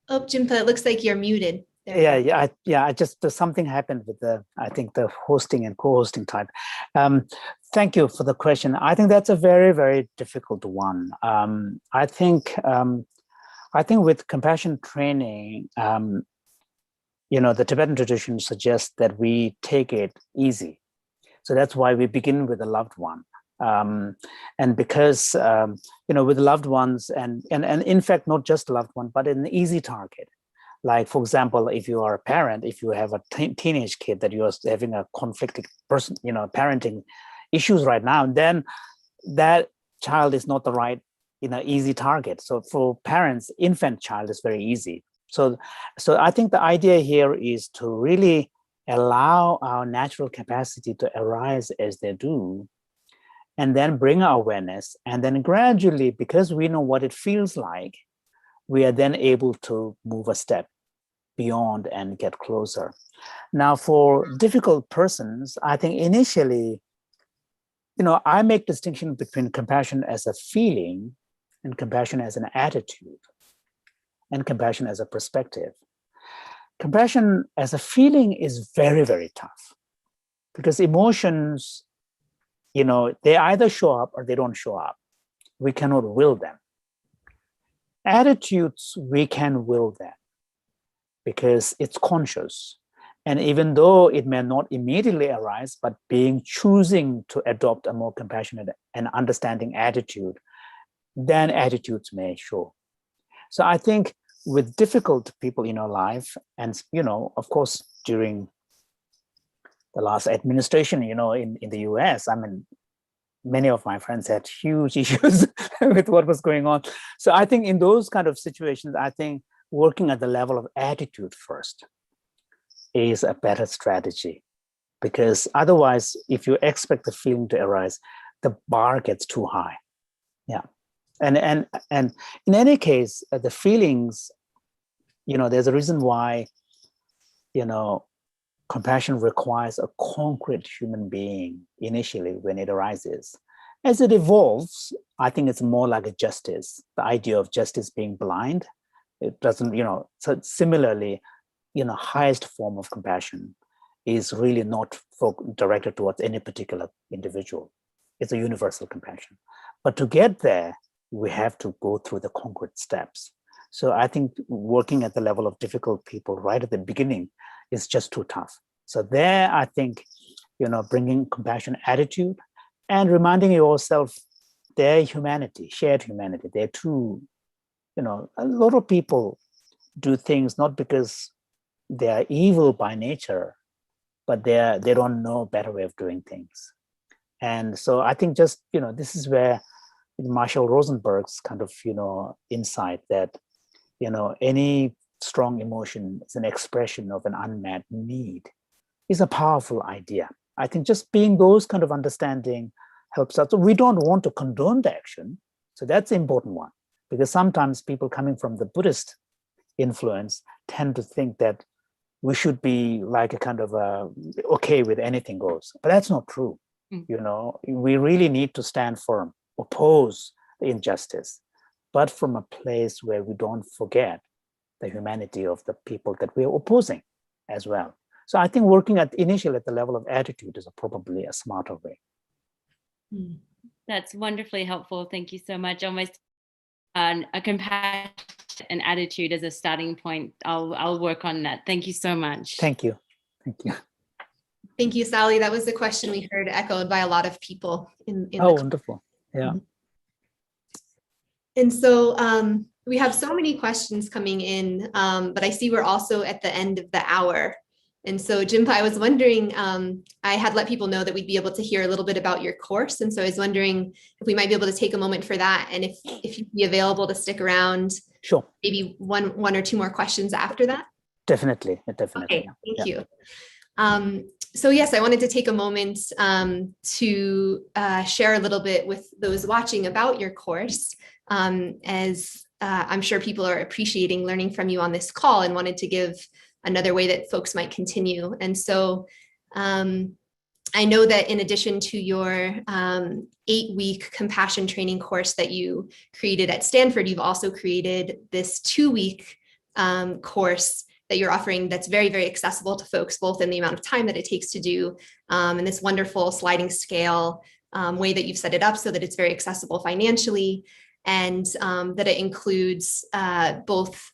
Oh, Jinpa, it looks like you're muted. I just, something happened with the hosting and co-hosting type. Thank you for the question. I think that's a very, very difficult one. I think with compassion training, the Tibetan tradition suggests that we take it easy. So that's why we begin with a loved one. And because, with loved ones, and in fact, not just a loved one, but an easy target. Like, for example, if you are a parent, if you have a teenage kid that you are having a conflicted person, parenting issues right now, then that child is not the right, easy target. So for parents, infant child is very easy. So I think the idea here is to really allow our natural capacity to arise as they do, and then bring our awareness, and then gradually, because we know what it feels like, we are then able to move a step. beyond and get closer. Now, for difficult persons, I think initially, I make distinction between compassion as a feeling and compassion as an attitude and compassion as a perspective. Compassion as a feeling is very, very tough because emotions, they either show up or they don't show up. We cannot will them. Attitudes, we can will them because it's conscious. And even though it may not immediately arise, but choosing to adopt a more compassionate and understanding attitude, then attitudes may show. So I think with difficult people in our life, and of course, during the last administration, in the US, many of my friends had huge issues with what was going on. So I think in those kind of situations, I think working at the level of attitude first is a better strategy, because otherwise, if you expect the feeling to arise, the bar gets too high. Yeah. And in any case, the feelings, there's a reason why, compassion requires a concrete human being initially when it arises. As it evolves, I think it's more like a justice, the idea of justice being blind. It doesn't, so similarly, highest form of compassion is really not directed towards any particular individual. It's a universal compassion. But to get there, we have to go through the concrete steps. So I think working at the level of difficult people right at the beginning is just too tough. So there, I think, bringing compassion attitude and reminding yourself their humanity, shared humanity. They're too, a lot of people do things not because they are evil by nature, but they don't know a better way of doing things. And so I think just, this is where Marshall Rosenberg's kind of, insight that, any strong emotion is an expression of an unmet need is a powerful idea. I think just being those kind of understanding helps us. So we don't want to condone the action. So that's the important one, because sometimes people coming from the Buddhist influence tend to think that we should be like a kind of okay with anything goes, but that's not true. We really need to stand firm, oppose the injustice, but from a place where we don't forget the humanity of the people that we are opposing as well. So I think working initially at the level of attitude is probably a smarter way. That's wonderfully helpful. Thank you so much. Almost a compassion and attitude as a starting point. I'll work on that. Thank you so much. Thank you. Thank you. Thank you, Sally. That was the question we heard echoed by a lot of people in Oh, wonderful. Yeah. And so we have so many questions coming in, but I see we're also at the end of the hour. And so, Jinpa, I was wondering, I had let people know that we'd be able to hear a little bit about your course. And so I was wondering if we might be able to take a moment for that, and if you'd be available to stick around. Sure. Maybe one or two more questions after that. Definitely. Okay, thank you. So yes, I wanted to take a moment to share a little bit with those watching about your course, as I'm sure people are appreciating learning from you on this call and wanted to give another way that folks might continue. And so I know that in addition to your 8-week compassion training course that you created at Stanford, you've also created this 2-week course that you're offering that's very, very accessible to folks, both in the amount of time that it takes to do and this wonderful sliding scale way that you've set it up so that it's very accessible financially, and that it includes both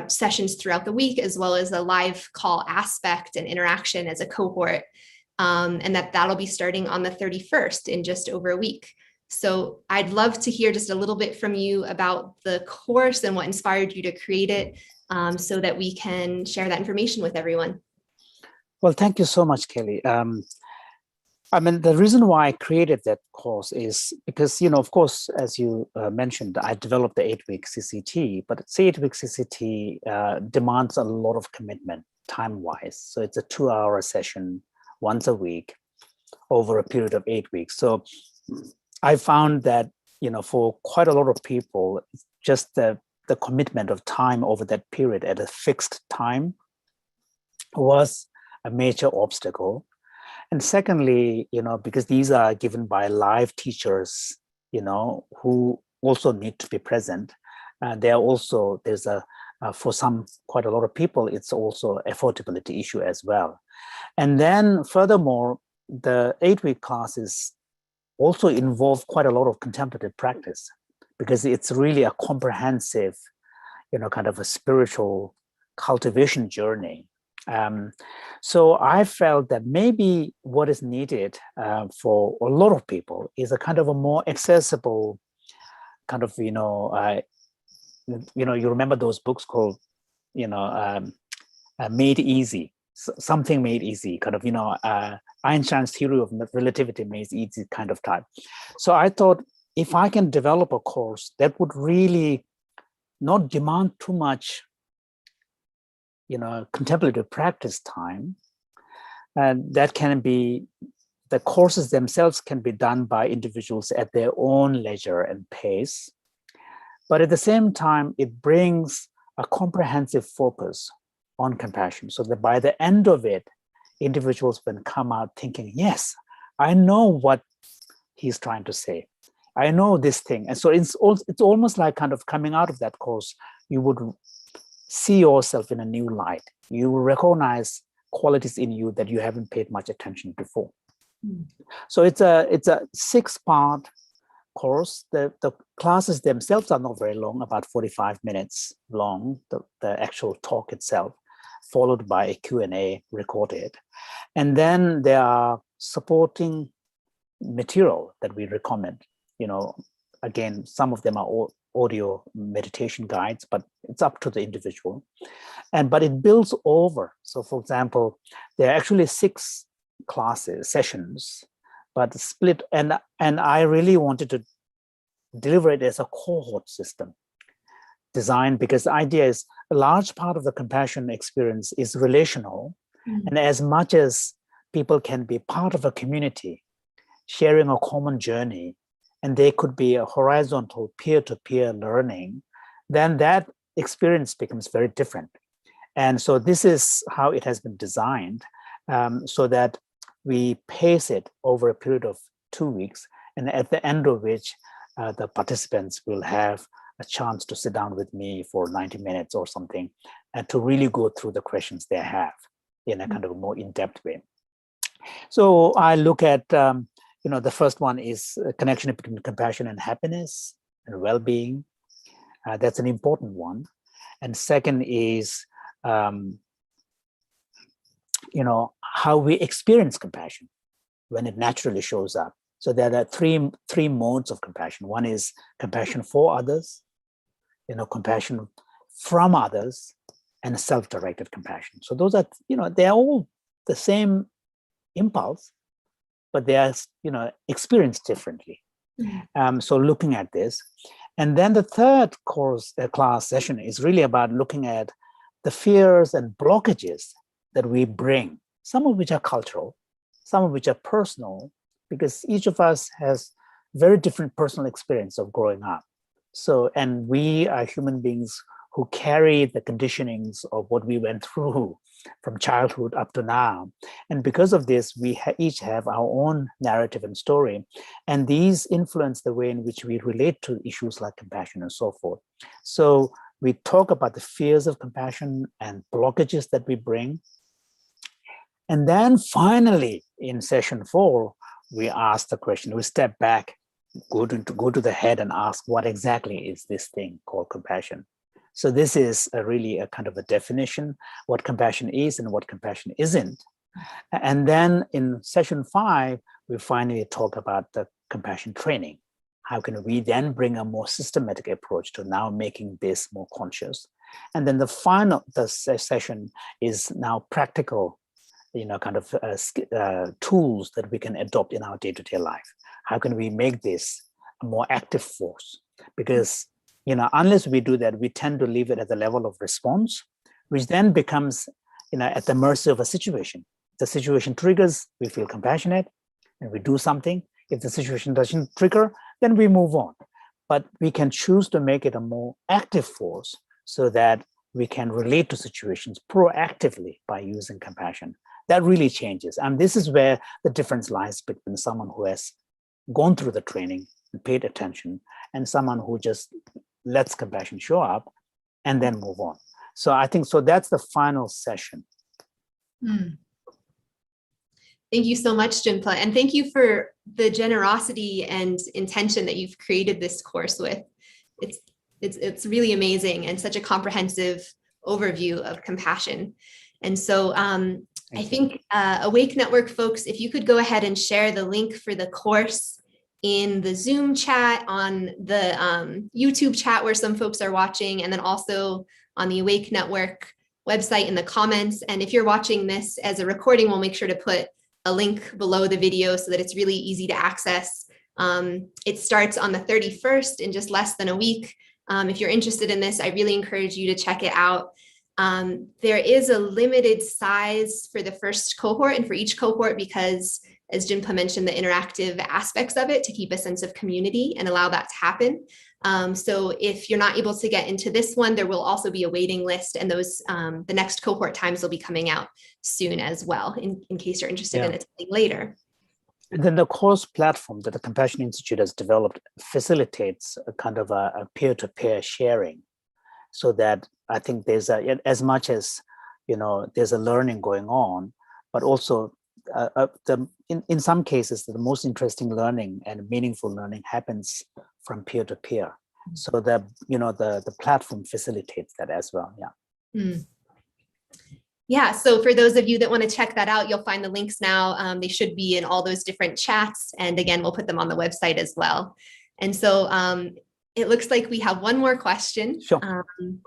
sessions throughout the week as well as a live call aspect and interaction as a cohort, and that'll be starting on the 31st in just over a week. So I'd love to hear just a little bit from you about the course and what inspired you to create it, so that we can share that information with everyone. Well, thank you so much, Kelly. The reason why I created that course is because, of course, as you mentioned, I developed the 8-week CCT, but the 8-week CCT demands a lot of commitment time-wise. So it's a 2-hour session once a week over a period of 8 weeks. So I found that, for quite a lot of people, just the commitment of time over that period at a fixed time was a major obstacle. And secondly, because these are given by live teachers, who also need to be present, there's for quite a lot of people, it's also affordability issue as well. And then furthermore, the 8-week classes also involve quite a lot of contemplative practice, because it's really a comprehensive, kind of a spiritual cultivation journey. So I felt that maybe what is needed for a lot of people is a kind of a more accessible kind of, you remember those books called, Made Easy, something made easy, kind of, Einstein's theory of relativity made easy kind of type. So I thought, if I can develop a course that would really not demand too much, contemplative practice time, and that can be, the courses themselves can be done by individuals at their own leisure and pace. But at the same time, it brings a comprehensive focus on compassion, so that by the end of it, individuals will come out thinking, yes, I know what he's trying to say. I know this thing. And so it's almost like kind of coming out of that course, you would see yourself in a new light. You will recognize qualities in you that you haven't paid much attention before. Mm. So it's a 6-part course. The classes themselves are not very long, about 45 minutes long, the actual talk itself, followed by a Q&A recorded. And then there are supporting material that we recommend. Again, some of them are audio meditation guides, but it's up to the individual. But it builds over. So for example, there are actually 6 sessions, but split. And I really wanted to deliver it as a cohort system design, because the idea is a large part of the compassion experience is relational. Mm-hmm. And as much as people can be part of a community, sharing a common journey, and they could be a horizontal peer-to-peer learning, then that experience becomes very different. And so this is how it has been designed, so that we pace it over a period of 2 weeks, and at the end of which the participants will have a chance to sit down with me for 90 minutes or something, and to really go through the questions they have in a kind of a more in-depth way. So I look at, the first one is a connection between compassion and happiness and well-being. That's an important one. And second is, how we experience compassion when it naturally shows up. So there are three modes of compassion. One is compassion for others, compassion from others, and self-directed compassion. So those are, they are all the same impulse, but they are, experienced differently. Mm-hmm. So looking at this. And then the third class session is really about looking at the fears and blockages that we bring, some of which are cultural, some of which are personal, because each of us has very different personal experience of growing up. So, and we are human beings who carry the conditionings of what we went through from childhood up to now. And because of this, we each have our own narrative and story. And these influence the way in which we relate to issues like compassion and so forth. So we talk about the fears of compassion and blockages that we bring. And then finally, in session 4, we ask the question, we step back, go to the head and ask, what exactly is this thing called compassion? So this is really a kind of a definition, what compassion is and what compassion isn't. And then in session 5, we finally talk about the compassion training. How can we then bring a more systematic approach to now making this more conscious? And then the session is now practical, kind of tools that we can adopt in our day-to-day life. How can we make this a more active force? Because unless we do that, we tend to leave it at the level of response, which then becomes, at the mercy of a situation. The situation triggers, we feel compassionate, and we do something. If the situation doesn't trigger, then we move on. But we can choose to make it a more active force, so that we can relate to situations proactively by using compassion. That really changes. And this is where the difference lies between someone who has gone through the training and paid attention and someone who just lets compassion show up and then move on. So I think, so that's the final session. Thank you so much, Jinpa. And thank you for the generosity and intention that you've created this course with. It's really amazing and such a comprehensive overview of compassion. And so I think Awake Network folks, if you could go ahead and share the link for the course in the Zoom chat, on the YouTube chat where some folks are watching, and then also on the Awake Network website in the comments. And if you're watching this as a recording, we'll make sure to put a link below the video so that it's really easy to access. It starts on the 31st in just less than a week. If you're interested in this, I really encourage you to check it out. There is a limited size for the first cohort and for each cohort because, as Jinpa mentioned, the interactive aspects of it to keep a sense of community and allow that to happen. So if you're not able to get into this one, there will also be a waiting list, and those the next cohort times will be coming out soon as well, in case you're interested in attending later. And then the course platform that the Compassion Institute has developed facilitates a kind of a peer-to-peer sharing, so that I think there's as much as, there's a learning going on, but also in some cases, the most interesting learning and meaningful learning happens from peer to peer. So that, the platform facilitates that as well. Yeah, so for those of you that want to check that out, you'll find the links now. They should be in all those different chats. And again, we'll put them on the website as well. And so it looks like we have one more question. Sure. I'm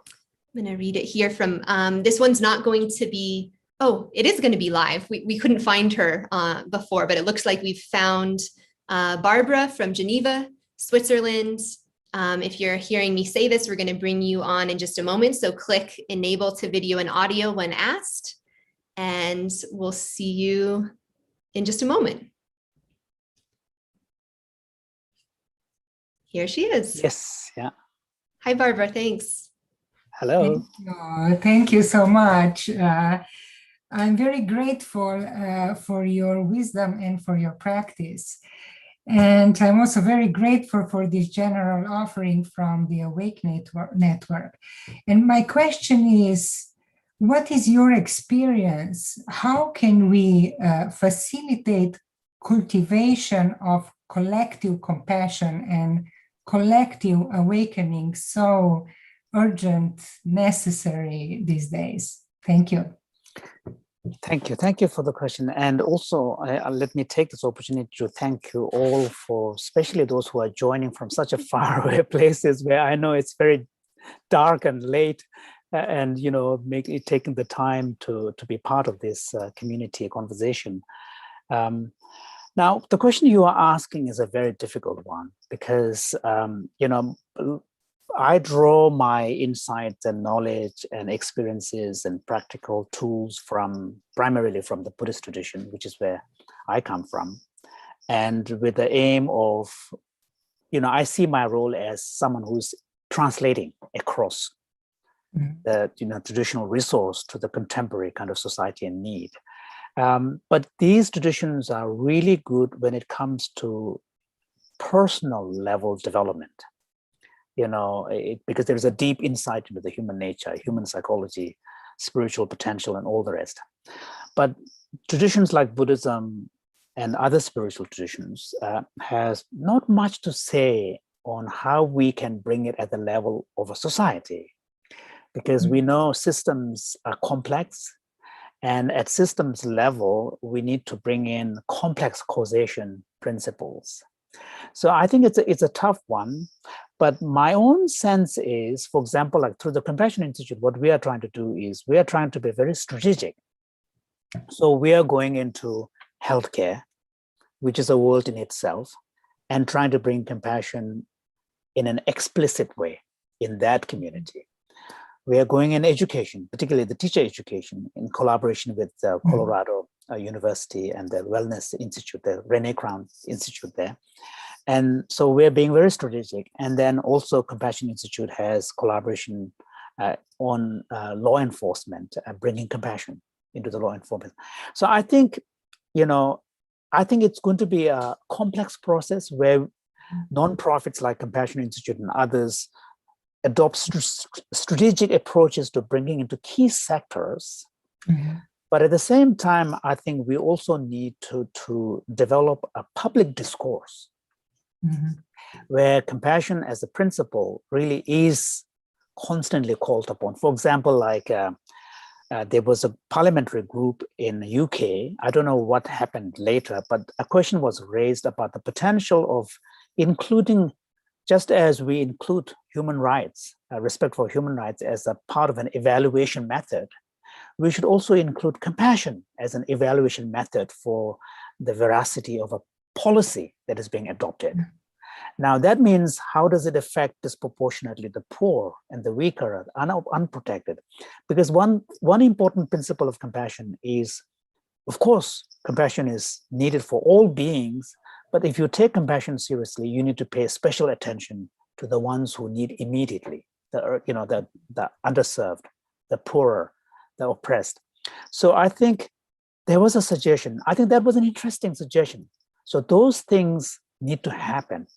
going to read it here from, this one's not going to be, it is going to be live. We couldn't find her before, but it looks like we've found Barbara from Geneva, Switzerland. If you're hearing me say this, we're going to bring you on in just a moment. So click enable to video and audio when asked, and we'll see you in just a moment. Here she is. Yes. Yeah. Hi, Barbara. Thanks. Hello. Thank you so much. I'm very grateful for your wisdom and for your practice. And I'm also very grateful for this general offering from the Awake Network. And my question is, what is your experience? How can we facilitate cultivation of collective compassion and collective awakening so urgent, necessary these days? Thank you. Thank you. Thank you for the question. And also, let me take this opportunity to thank you all for, especially those who are joining from such a faraway places where I know it's very dark and late, and taking the time to be part of this community conversation. Now, the question you are asking is a very difficult one because, I draw my insights and knowledge and experiences and practical tools primarily from the Buddhist tradition, which is where I come from. And with the aim of, I see my role as someone who's translating across the traditional resource to the contemporary kind of society and need. But these traditions are really good when it comes to personal level development. Because there is a deep insight into the human nature, human psychology, spiritual potential, and all the rest. But traditions like Buddhism and other spiritual traditions has not much to say on how we can bring it at the level of a society, because we know systems are complex, and at systems level, we need to bring in complex causation principles. So I think it's a tough one, but my own sense is, for example, like through the Compassion Institute, what we are trying to do is we are trying to be very strategic. So we are going into healthcare, which is a world in itself, and trying to bring compassion in an explicit way in that community. We are going in education, particularly the teacher education, in collaboration with Colorado University and the Wellness Institute, the Rene Crown Institute there. And so we're being very strategic. And then also Compassion Institute has collaboration on law enforcement, bringing compassion into the law enforcement. So I think, I think it's going to be a complex process where nonprofits like Compassion Institute and others adopt strategic approaches to bringing into key sectors. Mm-hmm. But at the same time, I think we also need to develop a public discourse mm-hmm. where compassion as a principle really is constantly called upon. For example, like there was a parliamentary group in the UK. I don't know what happened later, but a question was raised about the potential of including, just as we include human rights, respect for human rights as a part of an evaluation method, we should also include compassion as an evaluation method for the veracity of a policy that is being adopted. Now, that means how does it affect disproportionately the poor and the weaker and unprotected? Because one important principle of compassion is, of course, compassion is needed for all beings, but if you take compassion seriously, you need to pay special attention to the ones who need immediately, the underserved, the poorer, the oppressed. So I think there was a suggestion. I think that was an interesting suggestion. So those things need to happen.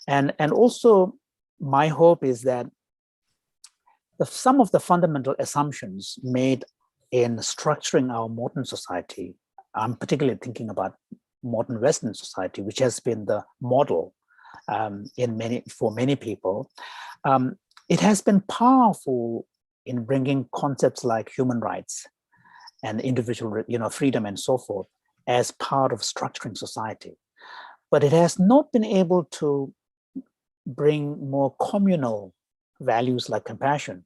And also my hope is that some of the fundamental assumptions made in structuring our modern society, I'm particularly thinking about modern Western society, which has been the model for many people, it has been powerful in bringing concepts like human rights and individual, freedom and so forth as part of structuring society. But it has not been able to bring more communal values like compassion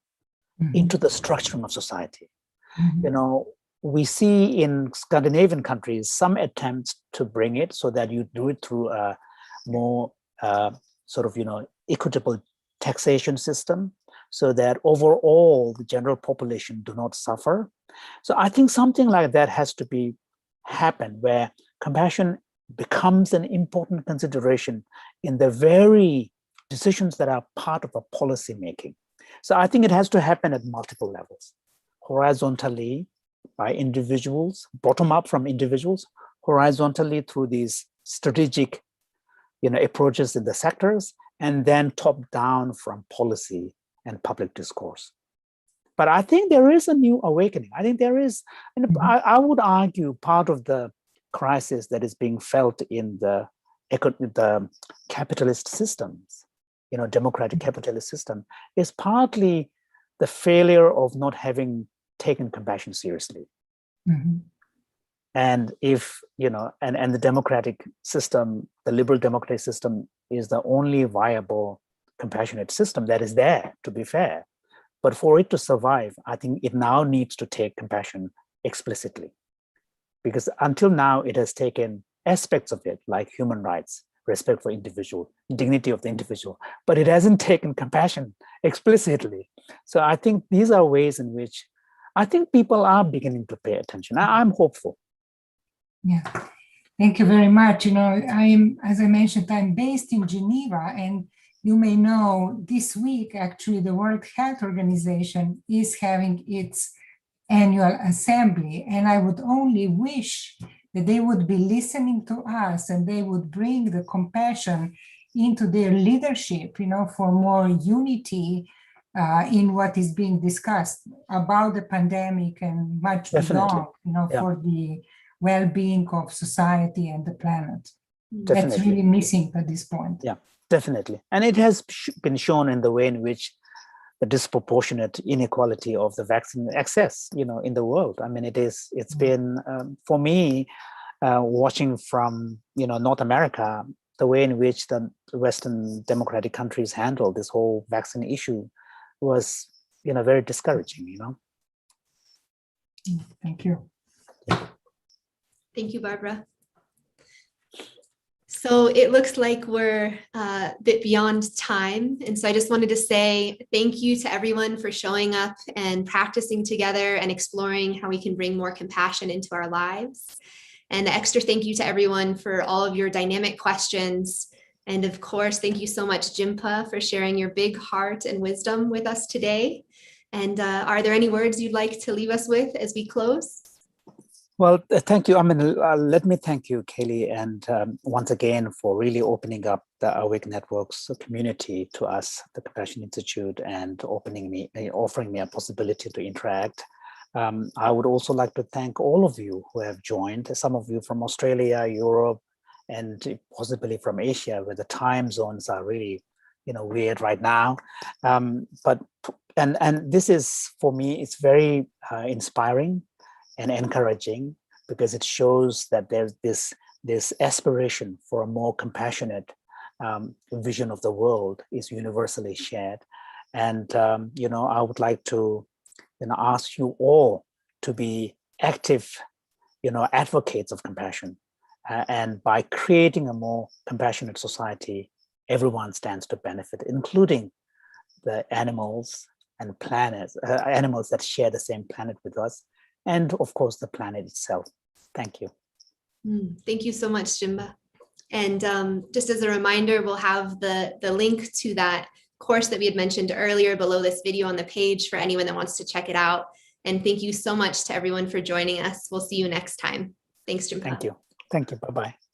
mm-hmm. into the structuring of society. Mm-hmm. We see in Scandinavian countries some attempts to bring it so that you do it through a more equitable taxation system, so that overall the general population do not suffer. So I think something like that has to happen, where compassion becomes an important consideration in the very decisions that are part of a policy making. So I think it has to happen at multiple levels, horizontally by individuals, bottom up from individuals, horizontally through these strategic approaches in the sectors, and then top down from policy and public discourse. But I think there is a new awakening. I think there is, and mm-hmm. I would argue part of the crisis that is being felt in the capitalist systems, democratic capitalist system, is partly the failure of not having taken compassion seriously. Mm-hmm. And if, and the democratic system, the liberal democratic system is the only viable compassionate system that is there, to be fair. But for it to survive, I think it now needs to take compassion explicitly. Because until now, it has taken aspects of it, like human rights, respect for individual, dignity of the individual, but it hasn't taken compassion explicitly. So I think these are ways in which I think people are beginning to pay attention. I'm hopeful. Yeah, thank you very much. As I mentioned, I'm based in Geneva, and you may know this week, actually, the World Health Organization is having its annual assembly. And I would only wish that they would be listening to us and they would bring the compassion into their leadership, for more unity in what is being discussed about the pandemic and much beyond, for the well-being of society and the planet. Definitely. That's really missing at this point. Yeah, definitely. And it has been shown in the way in which the disproportionate inequality of the vaccine access, in the world. I mean, it's been, for me, watching from, North America, the way in which the Western democratic countries handle this whole vaccine issue was, very discouraging, Thank you. Thank you, Barbara. So it looks like we're a bit beyond time. And so I just wanted to say thank you to everyone for showing up and practicing together and exploring how we can bring more compassion into our lives. And an extra thank you to everyone for all of your dynamic questions. And of course, thank you so much, Jhumpa, for sharing your big heart and wisdom with us today. And are there any words you'd like to leave us with as we close? Well, thank you. I mean, let me thank you, Kaylee, and once again for really opening up the Awake Networks community to us, the Compassion Institute, and offering me a possibility to interact. I would also like to thank all of you who have joined, some of you from Australia, Europe, and possibly from Asia, where the time zones are really, weird right now. But this is, for me, it's very inspiring and encouraging, because it shows that there's this aspiration for a more compassionate vision of the world is universally shared. And I would like to ask you all to be active advocates of compassion, and by creating a more compassionate society, everyone stands to benefit, including the animals and planets, animals that share the same planet with us, and of course, the planet itself. Thank you. Thank you so much, Jimba. And just as a reminder, we'll have the link to that course that we had mentioned earlier below this video on the page for anyone that wants to check it out. And thank you so much to everyone for joining us. We'll see you next time. Thanks, Jimba. Thank you. Thank you. Bye-bye.